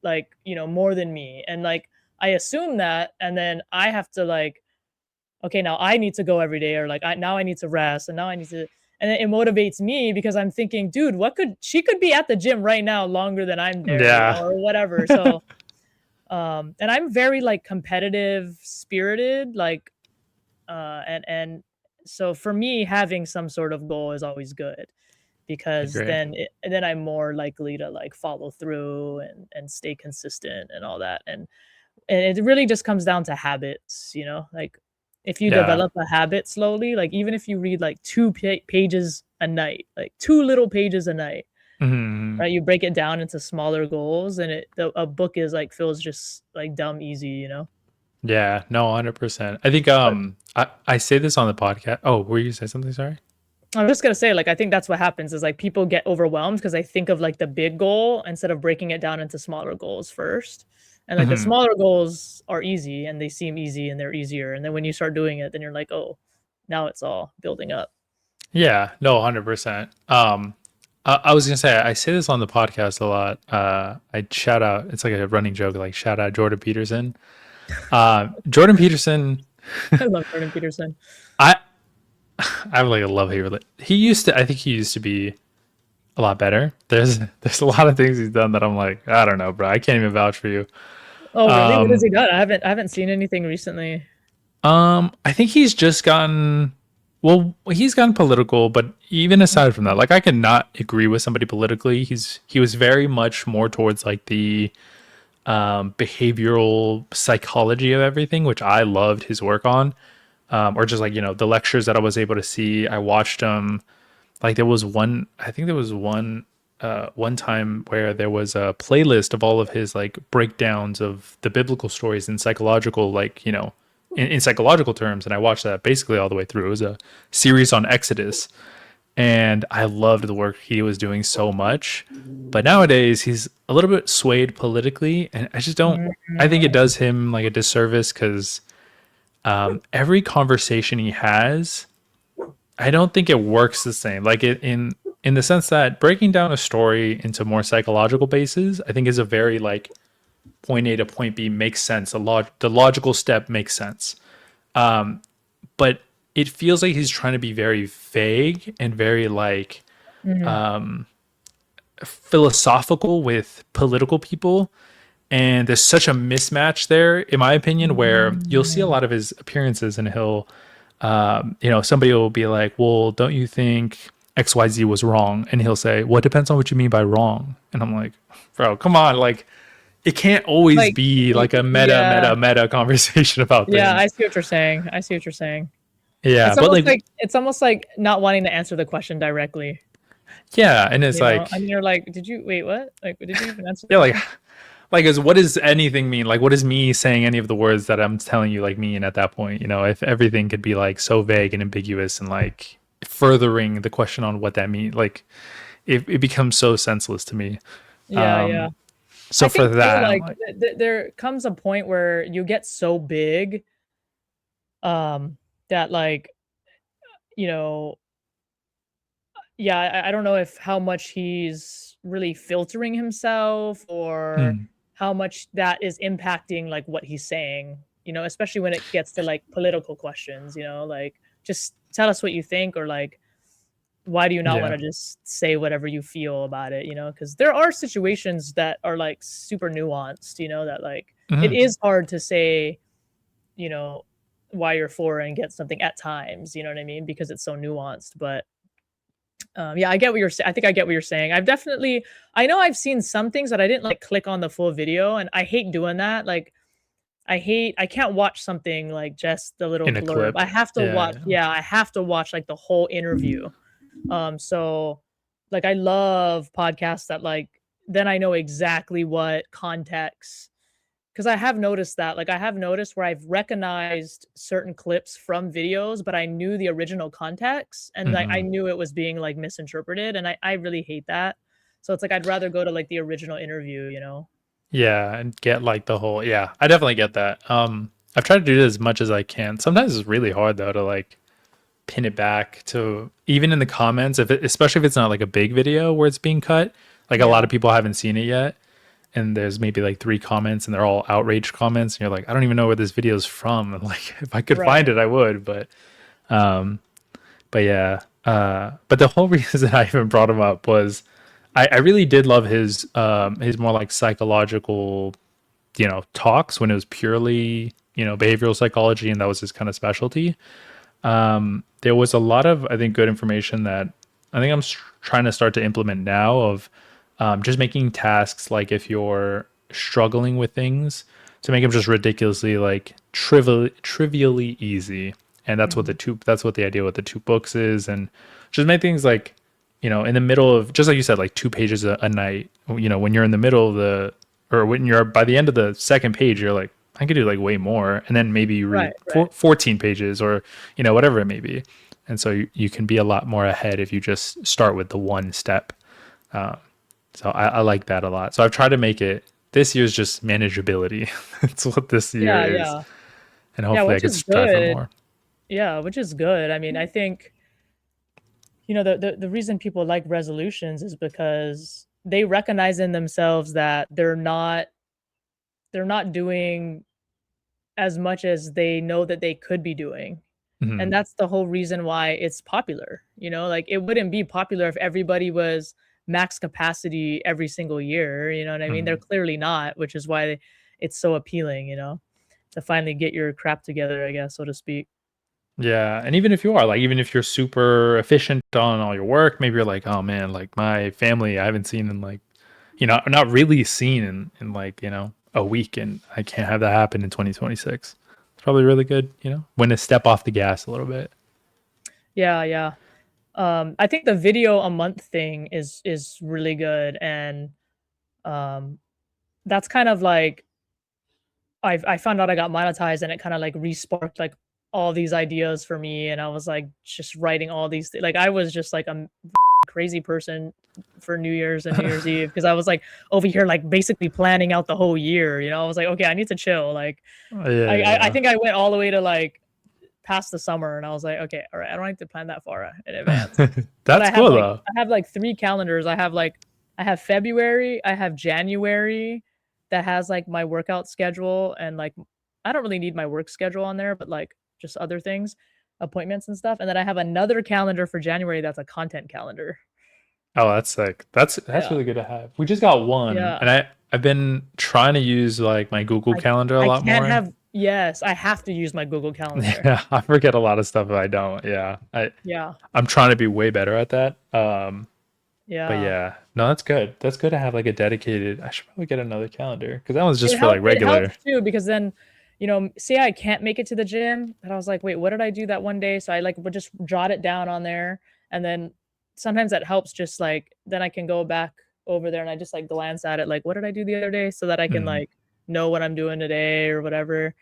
Speaker 1: like, you know, more than me. And like I assume that and then I have to like, okay, now I need to go every day or like now I need to rest and now I need to and it motivates me because I'm thinking, dude, what could she could be at the gym right now longer than I'm there, you know,
Speaker 2: Yeah.
Speaker 1: or whatever. So and I'm very like competitive spirited, like and so for me having some sort of goal is always good
Speaker 2: I
Speaker 1: because
Speaker 2: agree.
Speaker 1: then I'm more likely to like follow through and stay consistent and all that. And it really just comes down to habits, you know? Like if you
Speaker 2: Yeah.
Speaker 1: develop a habit slowly, like even if you read like 2 pages a night, like 2 little pages a night,
Speaker 2: Hmm.
Speaker 1: right? You break it down into smaller goals and a book is like feels just like dumb easy, you know?
Speaker 2: Yeah. No, 100%. I think
Speaker 1: But
Speaker 2: I say this on the podcast. Oh, were you say something? Sorry.
Speaker 1: I'm just gonna say, like, I think that's what happens is like people get overwhelmed because they think of like the big goal instead of breaking it down into smaller goals first. And like the
Speaker 2: Hmm.
Speaker 1: smaller goals are easy and they seem easy and they're easier. And then when you start doing it, then you're like, oh, now it's all building up.
Speaker 2: Yeah. No, 100%. I was gonna say I say this on the podcast a lot. I shout out. It's like a running joke. Like shout out Jordan Peterson. Jordan Peterson,
Speaker 1: I love Jordan Peterson.
Speaker 2: I I have like a love hate. I think he used to be a lot better. There's a lot of things he's done that I'm like, I don't know, bro. I can't even vouch for you.
Speaker 1: Oh, really? What has
Speaker 2: Um,
Speaker 1: he done? I haven't seen anything recently.
Speaker 2: I think he's just gotten, well, he's gotten political, but even aside from that, like I could not agree with somebody politically. He was very much more towards like the behavioral psychology of everything, which I loved his work on. Or just like, the lectures that I was able to see. I watched like there was one, I think there was one time where there was a playlist of all of his like breakdowns of the biblical stories in psychological, like, in psychological terms. And I watched that basically all the way through. It was a series on Exodus. And I loved the work he was doing so much. But nowadays he's a little bit swayed politically. And I just don't, I think it
Speaker 1: Mm,
Speaker 2: does him like a disservice because every conversation he has, I don't think it works the same. Like in the sense that breaking down a story into more psychological bases, I think is a very like point A to point B makes sense. The logical step makes sense. But it feels like he's trying to be very vague and very like
Speaker 1: mhm,
Speaker 2: philosophical with political people. And there's such a mismatch there, in my opinion, where you'll see a
Speaker 1: mm.
Speaker 2: lot of his appearances and he'll somebody will be like, well, don't you think XYZ was wrong? And he'll say, well, it depends on what you mean by wrong. And I'm like, bro, come on. Like, it can't always
Speaker 1: Like,
Speaker 2: be like a
Speaker 1: yeah,
Speaker 2: meta conversation about
Speaker 1: yeah. I
Speaker 2: things.
Speaker 1: see what you're saying. I see what you're saying.
Speaker 2: Yeah. But like,
Speaker 1: It's almost like not wanting to answer the question directly.
Speaker 2: yeah. And it's
Speaker 1: You know,
Speaker 2: like,
Speaker 1: and you're like, did you wait? What? Like, did you even answer the
Speaker 2: yeah,
Speaker 1: question?
Speaker 2: is what does anything mean? Like, what does me saying any of the words that I'm telling you like mean at that point? If everything could be like so vague and ambiguous and like furthering the question on what that means, like it becomes so senseless to me.
Speaker 1: Yeah, yeah.
Speaker 2: Um, so
Speaker 1: I
Speaker 2: for
Speaker 1: think too,
Speaker 2: that, I'm
Speaker 1: like
Speaker 2: like,
Speaker 1: there comes a point where you get so big, that like, you know, yeah, I don't know if how much he's really filtering himself or
Speaker 2: mm,
Speaker 1: how much that is impacting like what he's saying, especially when it gets to like political questions, like just tell us what you think or like why do you not want
Speaker 2: yeah,
Speaker 1: to just say whatever you feel about it, because there are situations that are like super nuanced, that like it
Speaker 2: mhm.
Speaker 1: is hard to say, you know, why you're for and get something at times, you know what I mean? Because it's so nuanced. But yeah, I get what you're saying. I think I get what you're saying. I know I've seen some things that I didn't like click on the full video, and I hate doing that. Like, I can't watch something like just the little
Speaker 2: In a
Speaker 1: blurb.
Speaker 2: clip, yeah,
Speaker 1: I have to watch like the whole interview. So like I love podcasts that like then I know exactly what context, because I have noticed that. Like I have noticed where I've recognized certain clips from videos, but I knew the original context and like I
Speaker 2: hmm,
Speaker 1: knew it was being like misinterpreted. And I really hate that. So it's like I'd rather go to like the original interview.
Speaker 2: yeah, and get like the whole, yeah. I definitely get that. I've tried to do it as much as I can. Sometimes it's really hard though to like pin it back to even in the comments, especially if it's not like a big video where it's being cut. Like a lot
Speaker 1: Yeah.
Speaker 2: of people haven't seen it yet, and there's maybe like three comments, and they're all outraged comments, and you're like, I don't even know where this video is from. And like, if I could find
Speaker 1: Right.
Speaker 2: it, I would. But yeah. But the whole reason I even brought him up was I really did love his more like psychological, talks when it was purely, behavioral psychology, and that was his kind of specialty. There was a lot of, I think, good information that I think trying to start to implement now of just making tasks like if you're struggling with things to make them just ridiculously like trivially easy. And
Speaker 1: Mhm.
Speaker 2: that's what the idea with the two books is. And just make things like, in the middle of, just like you said, like 2 pages a night, when you're in the middle of or when you're by the end of the second page, you're like, I could do like way more. And then maybe you read
Speaker 1: Right, right.
Speaker 2: 14 pages or, whatever it may be. And so you can be a lot more ahead if you just start with the one step. Uh, so I like that a lot. So I've tried to make it, this year's just manageability. That's what this year
Speaker 1: Yeah,
Speaker 2: is.
Speaker 1: yeah.
Speaker 2: And
Speaker 1: Yeah,
Speaker 2: hopefully I
Speaker 1: which
Speaker 2: could
Speaker 1: is
Speaker 2: strive for
Speaker 1: good.
Speaker 2: more.
Speaker 1: Yeah, which is good. I mean, I think, the reason people like resolutions is because they recognize in themselves that they're not doing as much as they know that they could be doing. And
Speaker 2: Mhm.
Speaker 1: that's the whole reason why it's popular, like, it wouldn't be popular if everybody was max capacity every single year, you know what I mean? They're
Speaker 2: Mhm.
Speaker 1: clearly not, which is why it's so appealing, to finally get your crap together, I guess, so to speak.
Speaker 2: Yeah, and even if you are, like, even if you're super efficient on all your work, maybe you're like, "Oh, man, like, my family I haven't seen in, like" not really seen in, like, a week, and I can't have that happen in 2026. It's probably really good, when to step off the gas a little bit.
Speaker 1: Yeah, yeah. I think the video a month thing is really good, and, um, that's kind of like I found out I got monetized, and it kinda, like, resparked, like, all these ideas for me, and I was, like, just writing all these like, I was just, like, a crazy person for New Year's and New Year's Eve because I was, like, over here, like, basically planning out the whole year, I was like, "Okay, I need to chill," like,
Speaker 2: Oh, yeah,
Speaker 1: I
Speaker 2: yeah,
Speaker 1: think I went all the way to, like, past the summer, and I was like, "Okay, alright, I don't need to plan that far in advance."
Speaker 2: yeah.
Speaker 1: But
Speaker 2: That's cool, though.
Speaker 1: I have, like, 3 calendars. I have February, I have January that has, like, my workout schedule and, like, I don't really need my work schedule on there, but, like, just other things, appointments and stuff, and then I have another calendar for January that's a content calendar.
Speaker 2: Oh, that's sick. That's
Speaker 1: Yeah,
Speaker 2: really good to have. We just got one,
Speaker 1: yeah.
Speaker 2: and I've been trying to use, like, my Google
Speaker 1: I
Speaker 2: Calendar a
Speaker 1: I
Speaker 2: lot
Speaker 1: can't
Speaker 2: more.
Speaker 1: have yes, I have to use my Google Calendar.
Speaker 2: Yeah, I forget a lot of stuff if I don't. Yeah,
Speaker 1: Yeah,
Speaker 2: I'm trying to be way better at that. But
Speaker 1: yeah.
Speaker 2: yeah, no, that's good. That's good to have like a dedicated. I should probably get another calendar because that one's just for like
Speaker 1: It helps
Speaker 2: regular.
Speaker 1: too because then, say I can't make it to the gym, and I was like, "Wait, what did I do that one day?" So I, like, would just jot it down on there, and then sometimes that helps just, like then I can go back over there and I just, like, glance at it, like, "What did I do the other day?" So that I can,
Speaker 2: Mhm.
Speaker 1: like, know what I'm doing today or whatever.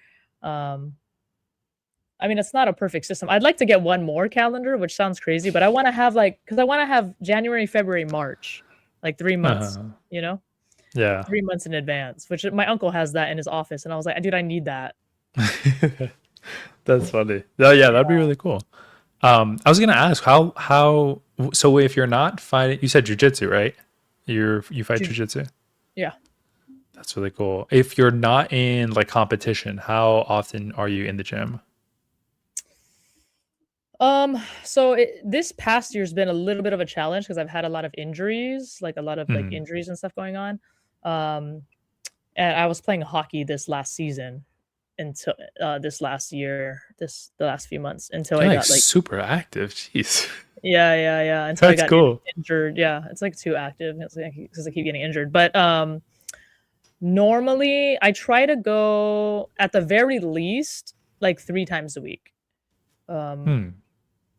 Speaker 1: I mean, it's not a perfect system. I'd like to get one more calendar, which sounds crazy, but I wanna have, like, because I wanna have January, February, March, like, 3 months,
Speaker 2: Uh-huh.
Speaker 1: you know?
Speaker 2: Yeah.
Speaker 1: 3 months in advance, which my uncle has that in his office, and I was like, "Dude, I need that."
Speaker 2: That's funny. Oh yeah, that'd be
Speaker 1: Yeah.
Speaker 2: really cool. I was gonna ask so if you're not fighting, you said jujitsu, right? You fight
Speaker 1: Ju
Speaker 2: jujitsu.
Speaker 1: yeah.
Speaker 2: That's really cool. If you're not in like competition, how often are you in the gym?
Speaker 1: So this past year's been a little bit of a challenge because 'cause I've had a lot of injuries, like, a lot of, like,
Speaker 2: Mhm.
Speaker 1: injuries and stuff going on. Um, and I was playing hockey this last season until, this last year, the last few months until I
Speaker 2: You're like
Speaker 1: got, like
Speaker 2: super active. Jeez.
Speaker 1: yeah, yeah, yeah, until I
Speaker 2: That's
Speaker 1: got
Speaker 2: cool.
Speaker 1: injured. Yeah, it's, like, too active. It's, like, 'cause I keep getting injured, but, normally, I try to go at the very least, like, 3 times a week. Um,
Speaker 2: Hmm.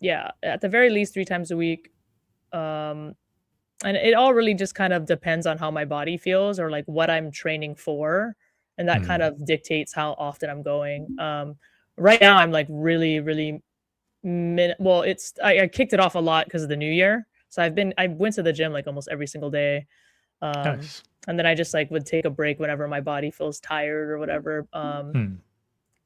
Speaker 1: yeah, at the very least 3 times a week. Um, and it all really just kind of depends on how my body feels or, like, what I'm training for, and that kind
Speaker 2: Hmm.
Speaker 1: of dictates how often I'm going. Right now, I'm, like, really, really well, I kicked it off a lot because of the new year. So I went to the gym, like, almost every single day. Um,
Speaker 2: Nice.
Speaker 1: and then I just, like, would take a break whenever my body feels tired or whatever.
Speaker 2: Hmm.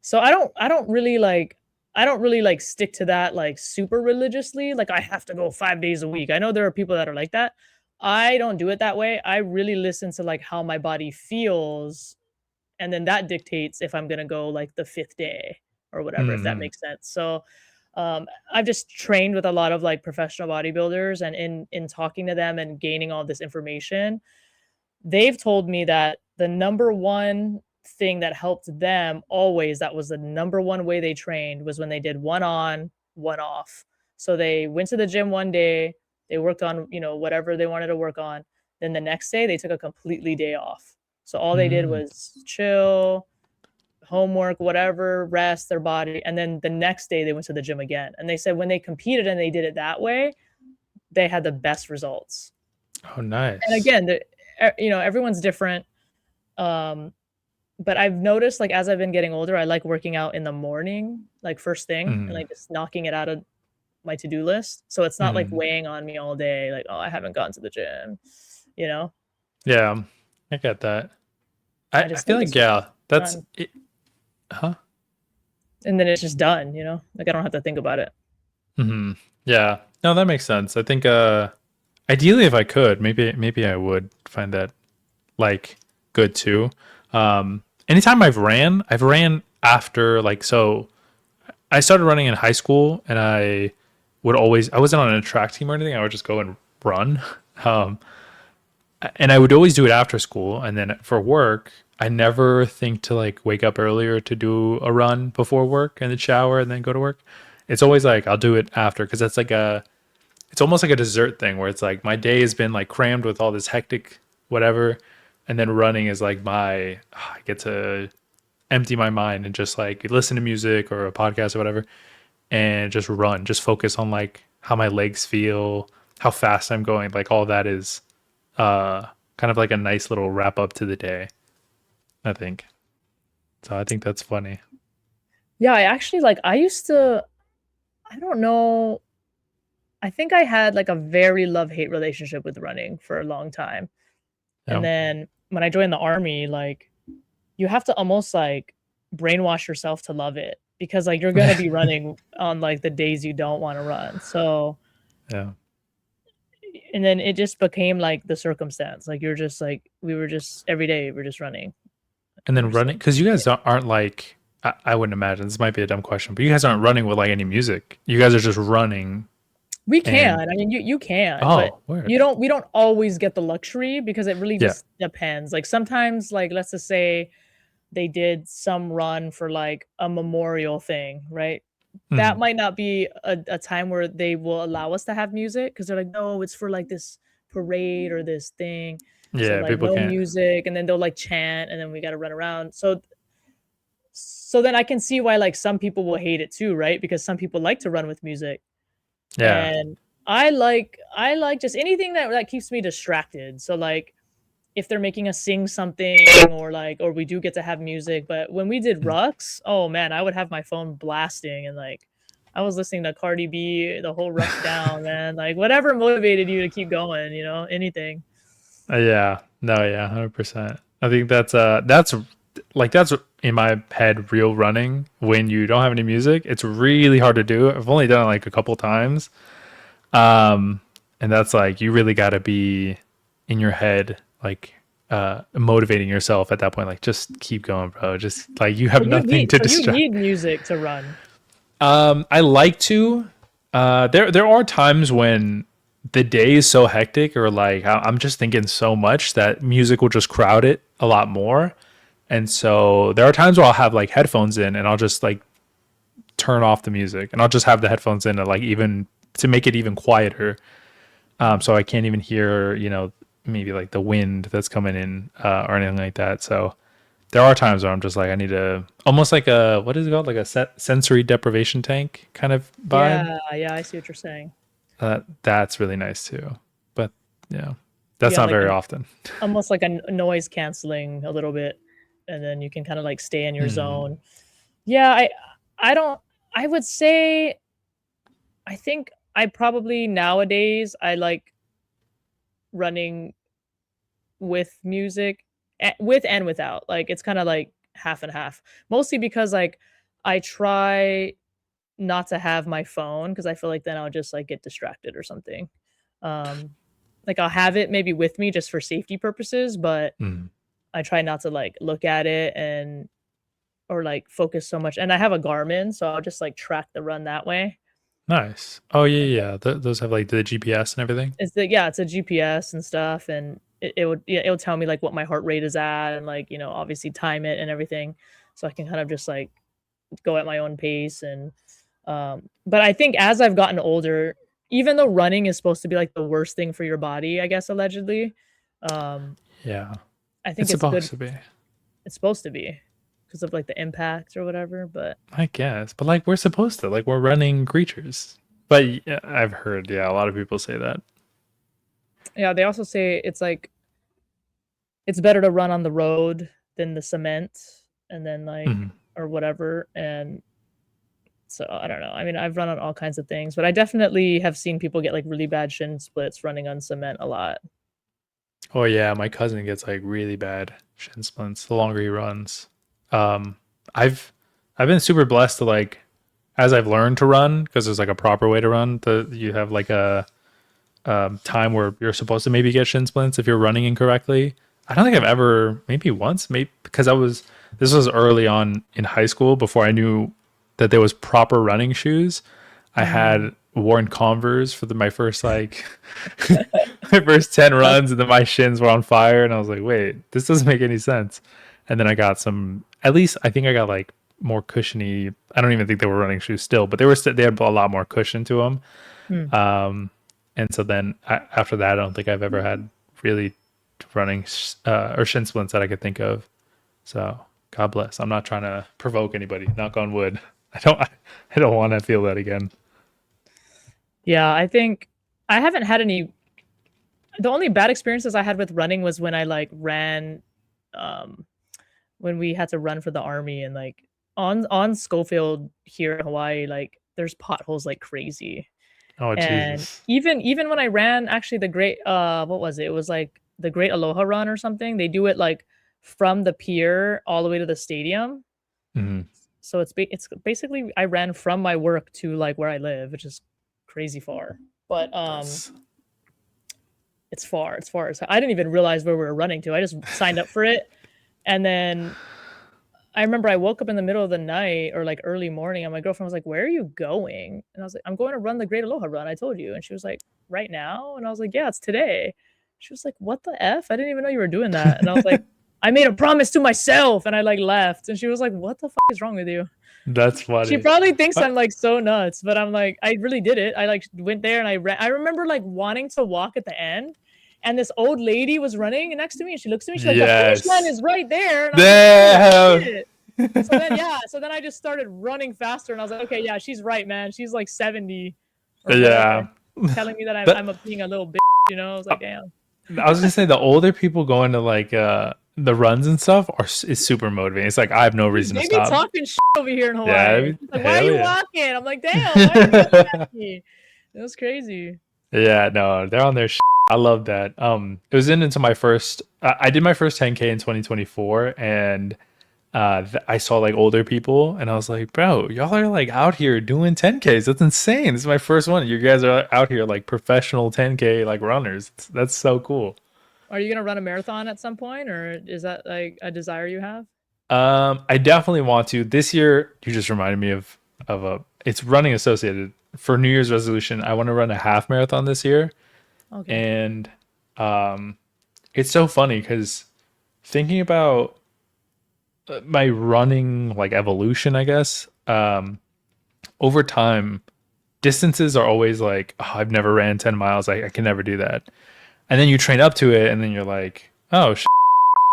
Speaker 1: So I don't really, like, stick to that, like, super religiously, like, I have to go 5 days a week. I know there are people that are like that. I don't do it that way. I really listen to, like, how my body feels, and then that dictates if I'm gonna go, like, the 5th day or whatever, if that
Speaker 2: Hmm.
Speaker 1: makes sense. So, I've just trained with a lot of, like, professional bodybuilders, and in talking to them and gaining all this information, they've told me that the number one thing that helped them always, that was the number one way they trained, was when they did one on, one off. So they went to the gym one day, they worked on, whatever they wanted to work on. Then the next day they took a completely day off. So all they did
Speaker 2: Hmm.
Speaker 1: was chill, homework, whatever, rest their body. And then the next day they went to the gym again. And they said when they competed and they did it that way, they had the best results.
Speaker 2: Oh,
Speaker 1: And
Speaker 2: nice.
Speaker 1: again, everyone's different. Um, but I've noticed, like, as I've been getting older, I like working out in the morning, like, first thing, and,
Speaker 2: Hmm.
Speaker 1: like, just knocking it out of my to-do list, so it's not, like,
Speaker 2: Hmm.
Speaker 1: weighing on me all day, like, "Oh, I haven't gone to the gym," you know?
Speaker 2: Yeah, I get that.
Speaker 1: I
Speaker 2: I
Speaker 1: just
Speaker 2: feel
Speaker 1: think
Speaker 2: like
Speaker 1: it's
Speaker 2: yeah, that's
Speaker 1: done,
Speaker 2: it. Huh?
Speaker 1: and then it's just done, Like, I don't have to think about it.
Speaker 2: Hmm. Yeah. No, that makes sense. I think ideally if I could, maybe I would find that like good too. Anytime I've ran after like so I started running in high school, and I wasn't on a track team or anything. I would just go and run. Um, and I would always do it after school. And then for work, I never think to like wake up earlier to do a run before work and then shower and then go to work. It's always like I'll do it after because that's like it's almost like a dessert thing where it's like my day has been like crammed with all this hectic whatever. And then running is like I get to empty my mind and just like listen to music or a podcast or whatever and just run, just focus on like how my legs feel, how fast I'm going. Like all that is kind of like a nice little wrap up to the day, I think. So I think that's funny.
Speaker 1: Yeah, I actually like I used to I don't know. I think I had like a very love-hate relationship with running for a long time. And
Speaker 2: Yeah.
Speaker 1: then when I joined the army, like you have to almost like brainwash yourself to love it because like you're gonna be running on like the days you don't want to run. So
Speaker 2: Yeah.
Speaker 1: and then it just became like the circumstance. Like you're just like we were just every day we're just running.
Speaker 2: And
Speaker 1: We
Speaker 2: then
Speaker 1: were so
Speaker 2: running, because you
Speaker 1: yeah.
Speaker 2: guys aren't like, I wouldn't imagine, this might be a dumb question, but you guys aren't running with like any music. You guys are just running
Speaker 1: We can.
Speaker 2: and,
Speaker 1: I mean you can, but
Speaker 2: oh, word.
Speaker 1: you don't we don't always get the luxury because it really
Speaker 2: Yeah.
Speaker 1: just depends. Like sometimes like let's just say they did some run for like a memorial thing, right? That
Speaker 2: Mhm.
Speaker 1: might not be a time where they will allow us to have music because they're like, no, it's for like this parade or this thing. So
Speaker 2: Yeah.
Speaker 1: like
Speaker 2: People
Speaker 1: no
Speaker 2: can't.
Speaker 1: music, and then they'll like chant, and then we got to run around. So then I can see why like some people will hate it too, right? Because some people like to run with music,
Speaker 2: Yeah.
Speaker 1: and I like just anything that keeps me distracted. So like if they're making us sing something or like or we do get to have music, but when we did
Speaker 2: Mm.
Speaker 1: Rux, oh man, I would have my phone blasting and like I was listening to Cardi B the whole Rux down, man. Like whatever motivated you to keep going, anything.
Speaker 2: Yeah. No, yeah, 100%. I think that's like, that's in my head, real running when you don't have any music. It's really hard to do. I've only done it like a couple times. Um, and that's like, you really got to be in your head, like, motivating yourself at that point. Like, just keep going, bro. Just like, you have nothing to
Speaker 1: So you
Speaker 2: distract.
Speaker 1: need music to run.
Speaker 2: I like to. There are times when the day is so hectic, or like I'm just thinking so much that music will just crowd it a lot more. And so there are times where I'll have like headphones in, and I'll just like turn off the music, and I'll just have the headphones in to like even to make it even quieter. So I can't even hear, maybe like the wind that's coming in or anything like that. So there are times where I'm just like, I need to almost like a, what is it called? Like a sensory deprivation tank kind of vibe.
Speaker 1: Yeah, yeah, I see what you're saying.
Speaker 2: That's really nice too. But yeah, that's
Speaker 1: Yeah,
Speaker 2: not
Speaker 1: like
Speaker 2: very
Speaker 1: an
Speaker 2: often.
Speaker 1: almost like a noise canceling a little bit, and then you can kind of like stay in your
Speaker 2: Mm,
Speaker 1: zone. Yeah, I don't I would say I think I probably nowadays I like running with music, with and without. Like it's kind of like half and half. Mostly because like I try not to have my phone because I feel like then I'll just like get distracted or something. Um like I'll have it maybe with me just for safety purposes, but
Speaker 2: mm.
Speaker 1: I try not to like look at it and or like focus so much. And I have a Garmin, so I'll just like track the run that way.
Speaker 2: Nice. Oh yeah, yeah. Those have like the GPS and everything.
Speaker 1: It's a GPS and stuff, and it would yeah, it'll tell me, like, what my heart rate is at and, like, obviously time it and everything, so I can kind of just, like, go at my own pace and, but I think as I've gotten older, even though running is supposed to be, like, the worst thing for your body, I guess, allegedly, um,
Speaker 2: Yeah,
Speaker 1: I think
Speaker 2: it's
Speaker 1: it's good
Speaker 2: supposed to be,
Speaker 1: it's supposed to be because of, like, the impact or whatever, but
Speaker 2: I guess. But like, we're supposed to, like, we're running creatures. But yeah, I've heard, yeah, a lot of people say that.
Speaker 1: yeah, they also say it's, like it's better to run on the road than the cement and then, like
Speaker 2: Mhm.
Speaker 1: or whatever, and so, I don't know. I mean, I've run on all kinds of things, but I definitely have seen people get, like, really bad shin splits running on cement a lot.
Speaker 2: Oh yeah, my cousin gets like really bad shin splints the longer he runs. Um, I've I've been super blessed to like, as I've learned to run, because there's like a proper way to run. You have like a time where you're supposed to maybe get shin splints if you're running incorrectly. I don't think I've ever, maybe once, maybe because I was this was early on in high school before I knew that there was proper running shoes. I
Speaker 1: Mm,
Speaker 2: had worn Converse for my first like my first 10
Speaker 1: that's
Speaker 2: runs, and then my shins were on fire, and I was like, wait, this doesn't make any sense. And then I got some, at least I think I got like more cushiony. I don't even think they were running shoes still, but they had a lot more cushion to them.
Speaker 1: mm.
Speaker 2: And so then after that, I don't think I've ever had really running or shin splints that I could think of. So God bless. I'm not trying to provoke anybody. Knock on wood. I don't want to feel that again.
Speaker 1: Yeah, I think I haven't had any. The only bad experiences I had with running was when I like ran, um, when we had to run for the army and like on Schofield here in Hawaii, like there's potholes like crazy.
Speaker 2: Oh
Speaker 1: And
Speaker 2: Jesus.
Speaker 1: even when I ran actually the great what was it? It was like the Great Aloha Run or something. They do it like from the pier all the way to the stadium.
Speaker 2: Mhm.
Speaker 1: So it's basically I ran from my work to like where I live, which is crazy far. But
Speaker 2: That's
Speaker 1: it's far. It's far. So I didn't even realize where we were running to. I just signed up for it, and then I remember I woke up in the middle of the night or like early morning, and my girlfriend was like, "Where are you going?" And I was like, "I'm going to run the Great Aloha Run. I told you." And she was like, "Right now?" And I was like, "Yeah, it's today." She was like, "What the f? I didn't even know you were doing that." And I was like, "I made a promise to myself," and I like left. And she was like, "What the f is wrong with you?"
Speaker 2: that's
Speaker 1: She
Speaker 2: funny.
Speaker 1: probably thinks
Speaker 2: Uh,
Speaker 1: I'm like so nuts, but I'm like, I really did it. I like went there and I ran. I remember like wanting to walk at the end, and this old lady was running next to me, and she looks at me, she's like, "The finish line
Speaker 2: Yes.
Speaker 1: is right there," and I was like, "Oh
Speaker 2: Damn.
Speaker 1: shit." So then, yeah, so then I just started running faster, and I was like, "Okay, yeah, she's right, man. She's like 70 or whatever,
Speaker 2: Yeah.
Speaker 1: telling me that I'm
Speaker 2: That
Speaker 1: I'm a, being a little bitch." I was
Speaker 2: uh,
Speaker 1: like, "Damn."
Speaker 2: I was gonna say the older people going to like the runs and stuff is super motivating. It's like I have no reason to
Speaker 1: They be
Speaker 2: stop.
Speaker 1: talking shit over here in
Speaker 2: Yeah,
Speaker 1: Hawaii. She's like, "Why are
Speaker 2: hell
Speaker 1: you
Speaker 2: yeah.
Speaker 1: walking?" I'm like, "Damn, why are you yelling at me?" It was crazy.
Speaker 2: Yeah, no, they're on their I love that. It was into my first I did my first 10K in 2024, and I saw like older people, and I was like, bro, y'all are like out here doing 10Ks. That's insane. This is my first one. You guys are out here like professional 10K like runners. That's so cool.
Speaker 1: Are you gonna run a marathon at some point, or is that like a desire you have?
Speaker 2: I definitely want to. This year, you just reminded me of a it's running associated. For New Year's resolution, I want to run a half marathon this year.
Speaker 1: Okay.
Speaker 2: And it's so funny because thinking about my running like evolution, I guess, over time, distances are always like, oh, I've never ran 10 miles. I can never do that. And then you train up to it, and then you're like, oh,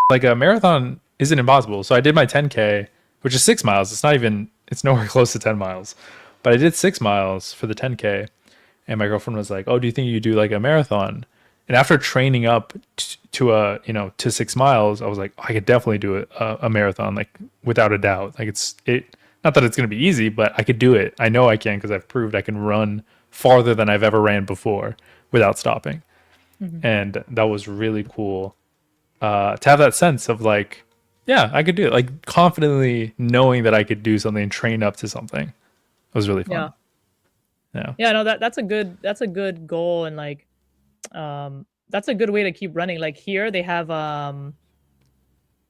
Speaker 2: like a marathon isn't impossible. So I did my 10K, which is 6 miles. It's not even, it's nowhere close to 10 miles. But I did 6 miles for the 10K. And my girlfriend was like, oh, do you think you do like a marathon? And after training up to to 6 miles, I was like, oh, I could definitely do a marathon, like without a doubt. Like not that it's going to be easy, but I could do it. I know I can because I've proved I can run farther than I've ever ran before without stopping.
Speaker 1: Mhm.
Speaker 2: And that was really cool to have that sense of like, yeah, I could do it. Like confidently knowing that I could do something and train up to something. It was really
Speaker 1: Yeah.
Speaker 2: fun. Yeah.
Speaker 1: Yeah, no, that's a good goal, and like that's a good way to keep running. Like here they have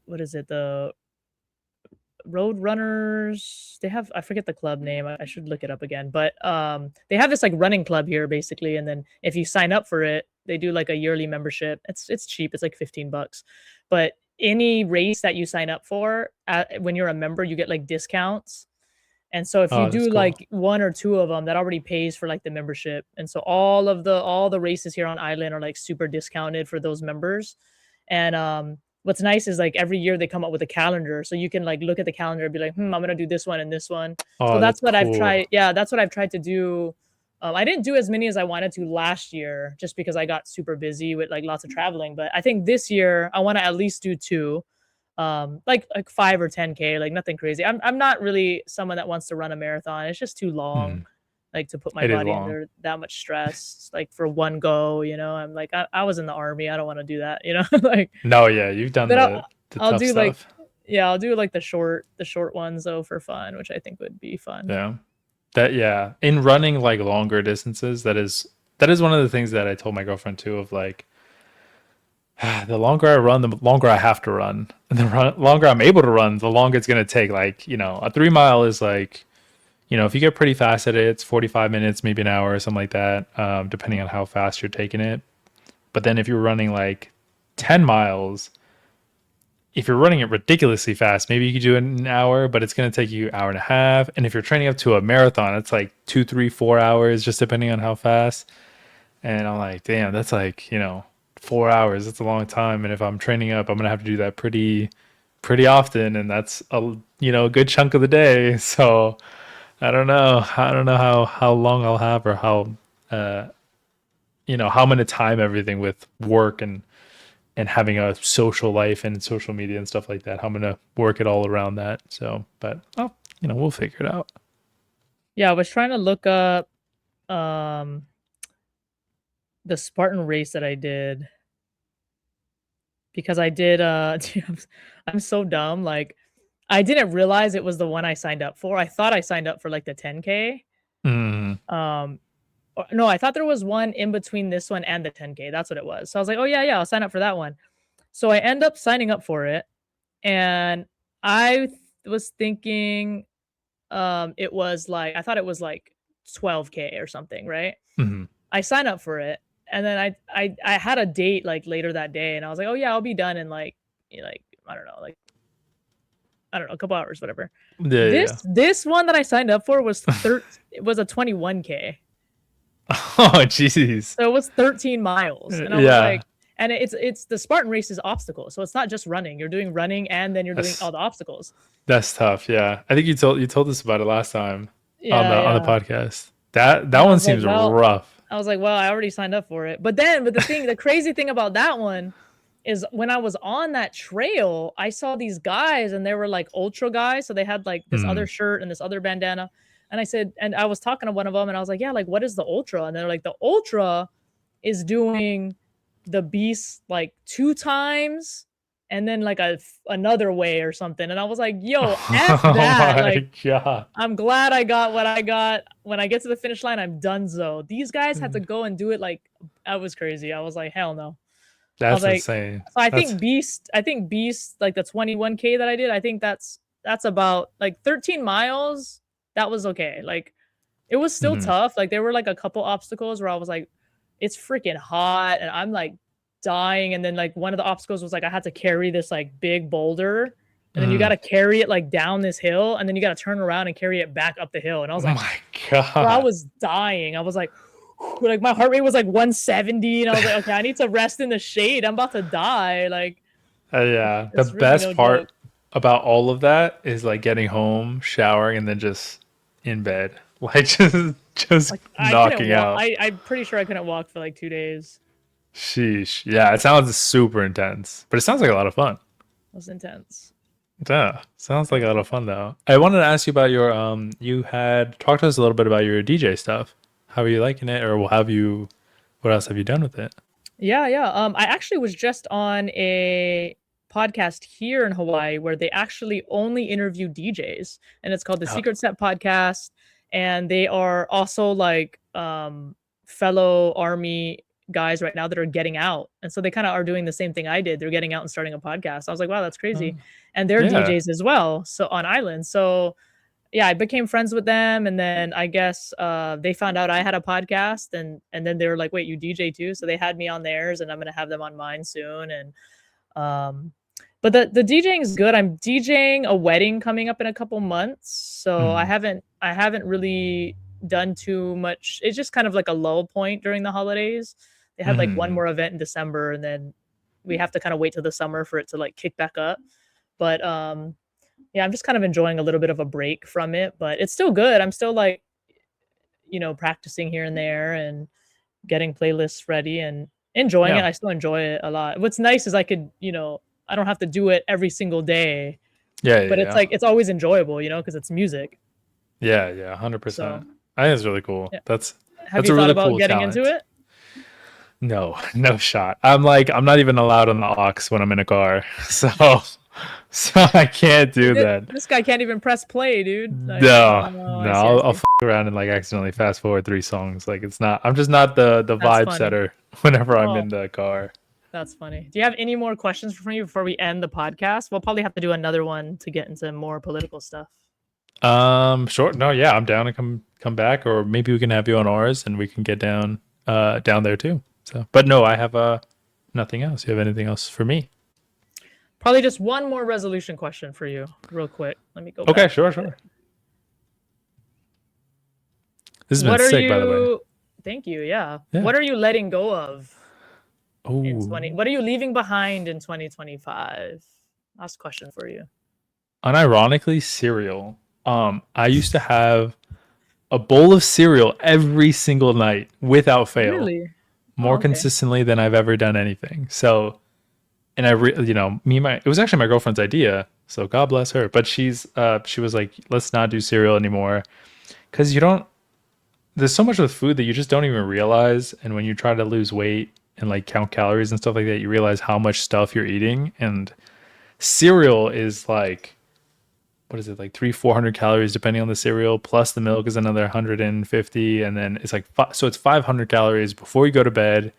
Speaker 1: what is it? The Road Runners. They have I forget the club name. I should look it up again. But they have this like running club here basically, and then if you sign up for it, they do like a yearly membership. It's cheap. It's like $15. But any race that you sign up for when you're a member, you get like discounts. And so if you
Speaker 2: Oh, that's
Speaker 1: do
Speaker 2: cool.
Speaker 1: like one or two of them, that already pays for like the membership. And so all the races here on island are like super discounted for those members. And what's nice is like every year they come up with a calendar, so you can like look at the calendar and be like, I'm gonna do this one and this one. So
Speaker 2: Oh,
Speaker 1: that's
Speaker 2: that's
Speaker 1: what I've
Speaker 2: cool.
Speaker 1: tried. Yeah, that's what I've tried to do. I didn't do as many as I wanted to last year, just because I got super busy with like lots of traveling. But I think this year I want to at least do two, like 5 or 10K, like nothing crazy. I'm not really someone that wants to run a marathon. It's just too long,
Speaker 2: Mm,
Speaker 1: like to put my
Speaker 2: it is
Speaker 1: body
Speaker 2: long.
Speaker 1: under that much stress, like for one go. I'm like I was in the army. I don't want to do that. Like
Speaker 2: No, yeah, you've done
Speaker 1: then
Speaker 2: the
Speaker 1: I'll
Speaker 2: tough
Speaker 1: do like
Speaker 2: stuff.
Speaker 1: yeah, I'll do like the short ones though for fun, which I think would be fun.
Speaker 2: Yeah. That yeah. In running like longer distances, that is one of the things that I told my girlfriend too of like The longer I run, the longer I have to run. And longer I'm able to run, the longer it's going to take. Like, a 3 mile is like, if you get pretty fast at it, it's 45 minutes, maybe an hour or something like that, depending on how fast you're taking it. But then if you're running like 10 miles, if you're running it ridiculously fast, maybe you could do it in an hour, but it's going to take you an hour and a half. And if you're training up to a marathon, it's like 2, 3, 4 hours, just depending on how fast. And I'm like, damn, that's like, 4 hours. That's a long time. And if I'm training up, I'm gonna have to do that pretty often, and that's a good chunk of the day. So I don't know. I don't know how long I'll have, or uh how I'm gonna time everything with work and having a social life and social media and stuff like that. How I'm gonna work it all around that. So, but we'll figure it out.
Speaker 1: Yeah, I was trying to look up um the Spartan race that I did because I did dude, I'm so dumb. Like I didn't realize it was the one I signed up for. I thought I signed up for like the 10K.
Speaker 2: Mm,
Speaker 1: Um no, I thought there was one in between this one and the 10K. That's what it was. So I was like, "Oh yeah, yeah, I'll sign up for that one." So I end up signing up for it, and was thinking it was like I thought it was like 12K or something, right?
Speaker 2: mm,
Speaker 1: I sign up for it, and then I had a date like later that day, and I was like, "Oh yeah, I'll be done in like like I don't know, a couple hours, whatever."
Speaker 2: yeah, yeah.
Speaker 1: This one that I signed up for was it was a 21K.
Speaker 2: Oh, jeez.
Speaker 1: So it was 13 miles, and I was like,
Speaker 2: Yeah,
Speaker 1: and it's the Spartan race is obstacles, so it's not just running. You're doing running and then you're doing
Speaker 2: that's
Speaker 1: all the obstacles.
Speaker 2: that's tough. Yeah, I think you told us about it last time on
Speaker 1: Yeah,
Speaker 2: the
Speaker 1: yeah.
Speaker 2: podcast. That
Speaker 1: And
Speaker 2: one seems rough.
Speaker 1: I was like, well, I already signed up for it. But the crazy thing about that one is when I was on that trail, I saw these guys and they were like ultra guys. So they had like this other
Speaker 2: Mm.
Speaker 1: shirt and this other bandana. And I said, and I was talking to one of them and I was like, yeah, like what is the ultra? And they're like, the ultra is doing the beast like 2 times and then like another way or something. And I was like, yo, F
Speaker 2: Oh
Speaker 1: that.
Speaker 2: my
Speaker 1: Like
Speaker 2: god.
Speaker 1: I'm glad I got what I got. When I get to the finish line, I'm donezo. These guys had to go and do it like I was crazy. I was like, hell no. I was
Speaker 2: That's
Speaker 1: like,
Speaker 2: insane.
Speaker 1: so
Speaker 2: That's
Speaker 1: I think Beast, like the 21K that I did, I think that's about like 13 miles. That was okay. Like it was still
Speaker 2: mhm.
Speaker 1: tough. Like there were like a couple obstacles where I was like, it's freaking hot and I'm like dying. And then like one of the obstacles was like I had to carry this like big boulder. And then you
Speaker 2: Mm.
Speaker 1: gotta carry it like down this hill, and then you gotta turn around and carry it back up the hill. And I
Speaker 2: Oh
Speaker 1: was like,
Speaker 2: my
Speaker 1: bro, I
Speaker 2: god.
Speaker 1: was dying. I was like my heart rate was like 170, and I was like, okay, I need to rest in the shade. I'm about to die. Like,
Speaker 2: Yeah. The
Speaker 1: it's really
Speaker 2: best
Speaker 1: no joke.
Speaker 2: part about all of that is like getting home, showering, and then just in bed. Like just
Speaker 1: Like, I couldn't
Speaker 2: knocking
Speaker 1: walk.
Speaker 2: out.
Speaker 1: I'm pretty sure I couldn't walk for like 2 days.
Speaker 2: Sheesh. Yeah, it sounds super intense, but it sounds like a lot of fun.
Speaker 1: It was intense.
Speaker 2: Yeah, sounds like a lot
Speaker 1: Yeah.
Speaker 2: of fun though. I wanted to ask you about your you had talked to us a little bit about your DJ stuff. How are you liking it, or what else have you done with it?
Speaker 1: Yeah, yeah. I actually was just on a podcast here in Hawaii where they actually only interview DJs, and it's called the
Speaker 2: Oh,
Speaker 1: Secret Set Podcast. And they are also like fellow army guys right now that are getting out, and so they kind of are doing the same thing I did. They're getting out and starting a podcast. I was like, wow, that's crazy,
Speaker 2: oh,
Speaker 1: and they're
Speaker 2: yeah.
Speaker 1: DJs as well. So on island, so yeah, I became friends with them, and then I guess they found out I had a podcast, and then they were like, "Wait, you DJ too?" So they had me on theirs, and I'm gonna have them on mine soon. And um, but the DJing is good. I'm DJing a wedding coming up in a couple months, so
Speaker 2: Mm,
Speaker 1: I haven't really done too much. It's just kind of like a low point during the holidays. They had like one
Speaker 2: mm,
Speaker 1: more event in December, and then we have to kind of wait till the summer for it to like kick back up. But yeah, I'm just kind of enjoying a little bit of a break from it, but it's still good. I'm still like, practicing here and there and getting playlists ready and enjoying it.
Speaker 2: yeah.
Speaker 1: I still enjoy it a lot. What's nice is I could, I don't have to do it every single day,
Speaker 2: Yeah, yeah,
Speaker 1: but it's
Speaker 2: yeah.
Speaker 1: like it's always enjoyable, because it's music.
Speaker 2: Yeah, yeah, 100%.
Speaker 1: So,
Speaker 2: I think it's really cool.
Speaker 1: yeah.
Speaker 2: That's
Speaker 1: Have
Speaker 2: that's
Speaker 1: you
Speaker 2: a
Speaker 1: thought
Speaker 2: really
Speaker 1: about
Speaker 2: cool
Speaker 1: getting into
Speaker 2: talent.
Speaker 1: it?
Speaker 2: No, no shot. I'm not even allowed on the aux when I'm in a car. So so I can't do that.
Speaker 1: This guy can't even press play, dude. Like,
Speaker 2: No,
Speaker 1: oh,
Speaker 2: no,
Speaker 1: I see, I
Speaker 2: I'll
Speaker 1: see.
Speaker 2: around and like accidentally fast forward 3 songs. Like it's not. I'm just not the
Speaker 1: That's
Speaker 2: vibe
Speaker 1: funny.
Speaker 2: setter whenever I'm
Speaker 1: Oh,
Speaker 2: in the car.
Speaker 1: That's funny. Do you have any more questions for me before we end the podcast? We'll probably have to do another one to get into more political stuff.
Speaker 2: Sure. No, yeah, I'm down to come back, or maybe we can have you on ours and we can get down there too. So, but no, I have nothing else. You have anything else for me?
Speaker 1: Probably just one more resolution question for you, real quick. Let me go.
Speaker 2: Okay,
Speaker 1: back.
Speaker 2: sure. This has been sick, by the way.
Speaker 1: Thank you. Yeah. What are you letting go of? What are you leaving behind in 2025? Last question for you.
Speaker 2: Unironically, cereal. I used to have a bowl of cereal every single night without fail.
Speaker 1: Really?
Speaker 2: More consistently than I've ever done anything. So, and it was actually my girlfriend's idea. So God bless her. But she was like, let's not do cereal anymore. Cause there's so much with food that you just don't even realize. And when you try to lose weight and like count calories and stuff like that, you realize how much stuff you're eating. And cereal is like, what is it, like 300-400 calories depending on the cereal, plus the milk is another 150, and then it's like so it's 500 calories before you go to bed.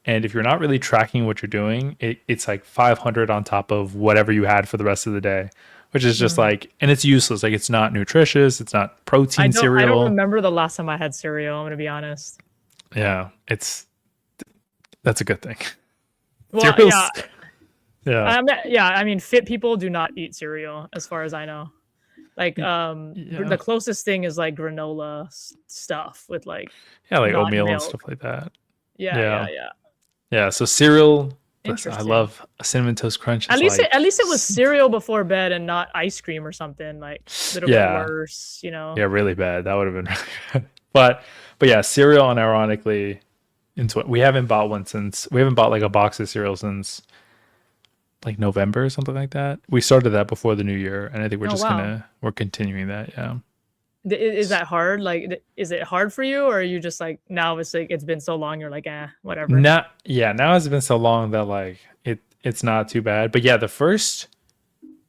Speaker 2: And if you're not really tracking what you're doing, it's like 500 on top of whatever you had for the rest of the day, which is just like, and it's useless. Like, it's not nutritious, it's not protein cereal.
Speaker 1: I don't remember the last time I had cereal, I'm gonna be honest.
Speaker 2: Yeah, that's a good thing.
Speaker 1: Well,
Speaker 2: yeah.
Speaker 1: I mean, fit people do not eat cereal, as far as I know. Like, the closest thing is like granola stuff with like
Speaker 2: oatmeal
Speaker 1: milk
Speaker 2: and stuff like that.
Speaker 1: Yeah.
Speaker 2: So cereal. I love a cinnamon toast crunch.
Speaker 1: At least it was cereal before bed and not ice cream or something like a little bit worse, you know.
Speaker 2: Yeah, really bad. That would have been really bad. But yeah, cereal, and ironically, we haven't bought like a box of cereal since like November or something like that. We started that before the new year, and I think we're continuing that. Yeah.
Speaker 1: Is that hard? Like, is it hard for you, or are you just like, now it's like, it's been so long, you're like, whatever?
Speaker 2: Now it's been so long that like it's not too bad. But yeah,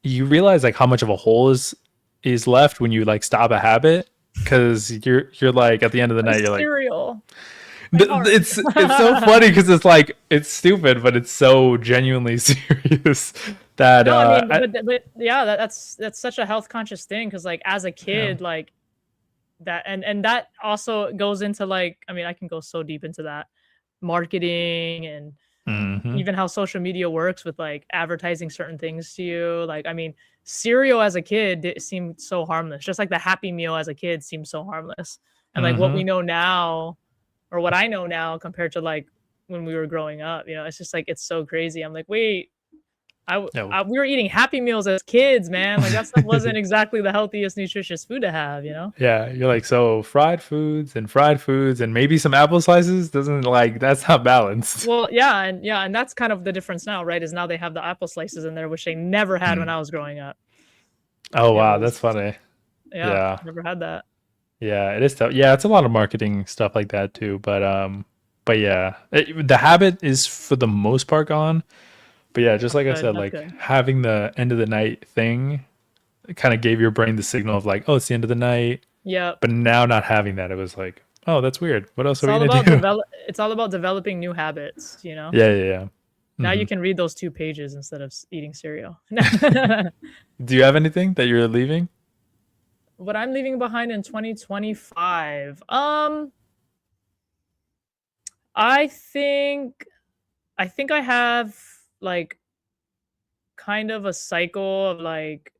Speaker 2: you realize like how much of a hole is left when you like stop a habit, because you're like at the end of the night, you're like,
Speaker 1: cereal.
Speaker 2: It's so funny because it's like, it's stupid, but it's so genuinely serious that
Speaker 1: that's such a health conscious thing, because like as a kid, like that, and that also goes into like, I mean, I can go so deep into that, marketing and even how social media works with like advertising certain things to you. Like, I mean, cereal as a kid, it seemed so harmless, just like the Happy Meal as a kid seemed so harmless, and like what we know now, or what I know now compared to like when we were growing up, you know, it's just like, it's so crazy. I'm like, wait, we were eating Happy Meals as kids, man. Like, that stuff wasn't exactly the healthiest, nutritious food to have, you know?
Speaker 2: Yeah, you're like, so fried foods and maybe some apple slices, that's not balanced.
Speaker 1: Well, and that's kind of the difference now, right? Is now they have the apple slices in there, which they never had when I was growing up.
Speaker 2: Oh, wow, that's funny.
Speaker 1: Yeah, never had that.
Speaker 2: Yeah, it is tough. Yeah, it's a lot of marketing stuff like that too. But yeah, the habit is for the most part gone. But yeah, just like I said, like having the end of the night thing kind of gave your brain the signal of like, oh, it's the end of the night.
Speaker 1: Yeah.
Speaker 2: But now not having that, it was like, oh, that's weird. What else are we gonna do?
Speaker 1: It's all about developing new habits, you know?
Speaker 2: Yeah.
Speaker 1: Now you can read those 2 pages instead of eating cereal.
Speaker 2: Do you have anything that you're leaving?
Speaker 1: What I'm leaving behind in 2025. I think I have like kind of a cycle of like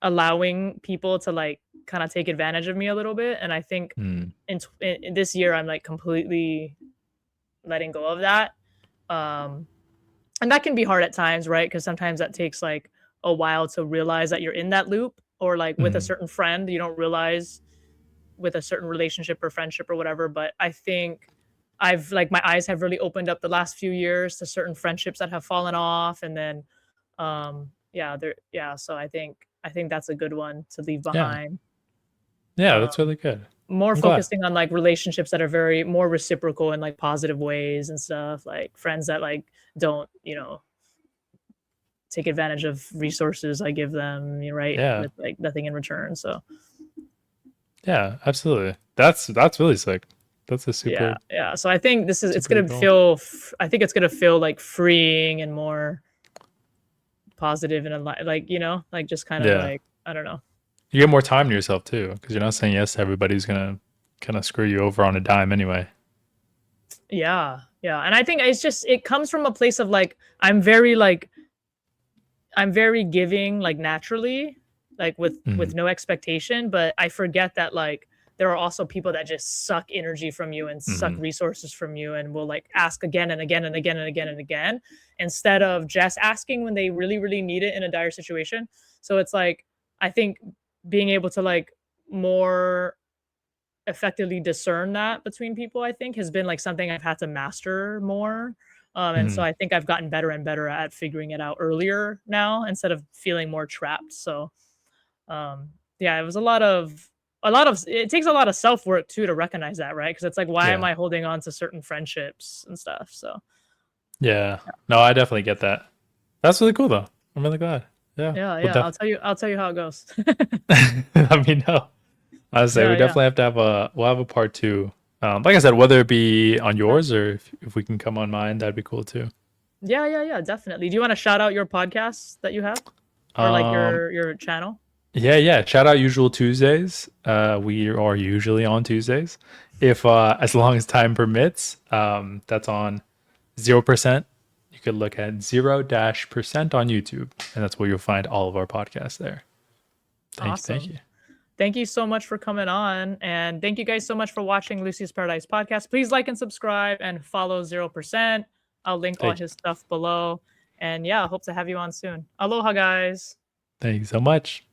Speaker 1: allowing people to like kind of take advantage of me a little bit, and I think in this year I'm like completely letting go of that. And that can be hard at times, right? Because sometimes that takes like a while to realize that you're in that loop, or like with a certain friend, you don't realize with a certain relationship or friendship or whatever. But I think I've like, my eyes have really opened up the last few years to certain friendships that have fallen off. And then, so I think that's a good one to leave behind.
Speaker 2: Yeah, that's really good.
Speaker 1: More focusing on like relationships that are very more reciprocal in like positive ways and stuff, like friends that like don't, you know, take advantage of resources I give them, right?
Speaker 2: Yeah.
Speaker 1: With like nothing in return. So
Speaker 2: yeah, absolutely. That's really sick. That's a super,
Speaker 1: Yeah. So I think it's
Speaker 2: super
Speaker 1: gonna
Speaker 2: good goal.
Speaker 1: I think it's gonna feel like freeing and more positive and like, like just kind of
Speaker 2: Yeah.
Speaker 1: like, I don't know.
Speaker 2: You get more time to yourself too, because you're not saying yes to everybody who's gonna kind of screw you over on a dime anyway.
Speaker 1: Yeah. Yeah. And I think it comes from a place of like, I'm very giving, like, naturally, like with
Speaker 2: Mhm.
Speaker 1: no expectation, but I forget that like there are also people that just suck energy from you and suck
Speaker 2: Mhm.
Speaker 1: resources from you and will like ask again and again and again and again and again instead of just asking when they really really need it in a dire situation. So it's like I think being able to like more effectively discern that between people, I think, has been like something I've had to master more. And so
Speaker 2: Mhm.
Speaker 1: I think I've gotten better and better at figuring it out earlier now instead of feeling more trapped. So um, yeah, it was a lot of it takes a lot of self work too to recognize that, right? Because it's like, why am
Speaker 2: Yeah.
Speaker 1: I holding on to certain friendships and stuff? So
Speaker 2: Yeah. No, I definitely get that. That's really cool though. I'm really glad. Yeah.
Speaker 1: yeah,
Speaker 2: We'll
Speaker 1: yeah, I'll tell you how it goes.
Speaker 2: let me know. I would say we
Speaker 1: Yeah, yeah.
Speaker 2: definitely have to have we'll have a part two. Like I said, whether it be on
Speaker 1: Yeah.
Speaker 2: yours or if we can come on mine, that'd be cool too.
Speaker 1: Yeah, yeah, yeah, definitely. Do you want to shout out your podcasts that you have or like
Speaker 2: Um,
Speaker 1: your channel?
Speaker 2: yeah, yeah. Shout out Usual Tuesdays. We are usually on Tuesdays. If as long as time permits. That's on 0%. You could look at 0% on YouTube, and that's where you'll find all of our podcasts there. Thank you, thank
Speaker 1: Awesome.
Speaker 2: you.
Speaker 1: Thank you so much for coming on. And thank you guys so much for watching Lucy's Paradise podcast. Please like and subscribe and follow 0%. I'll link all
Speaker 2: Thank you.
Speaker 1: his stuff below. And yeah, I hope to have you on soon. Aloha, guys.
Speaker 2: Thank you so much.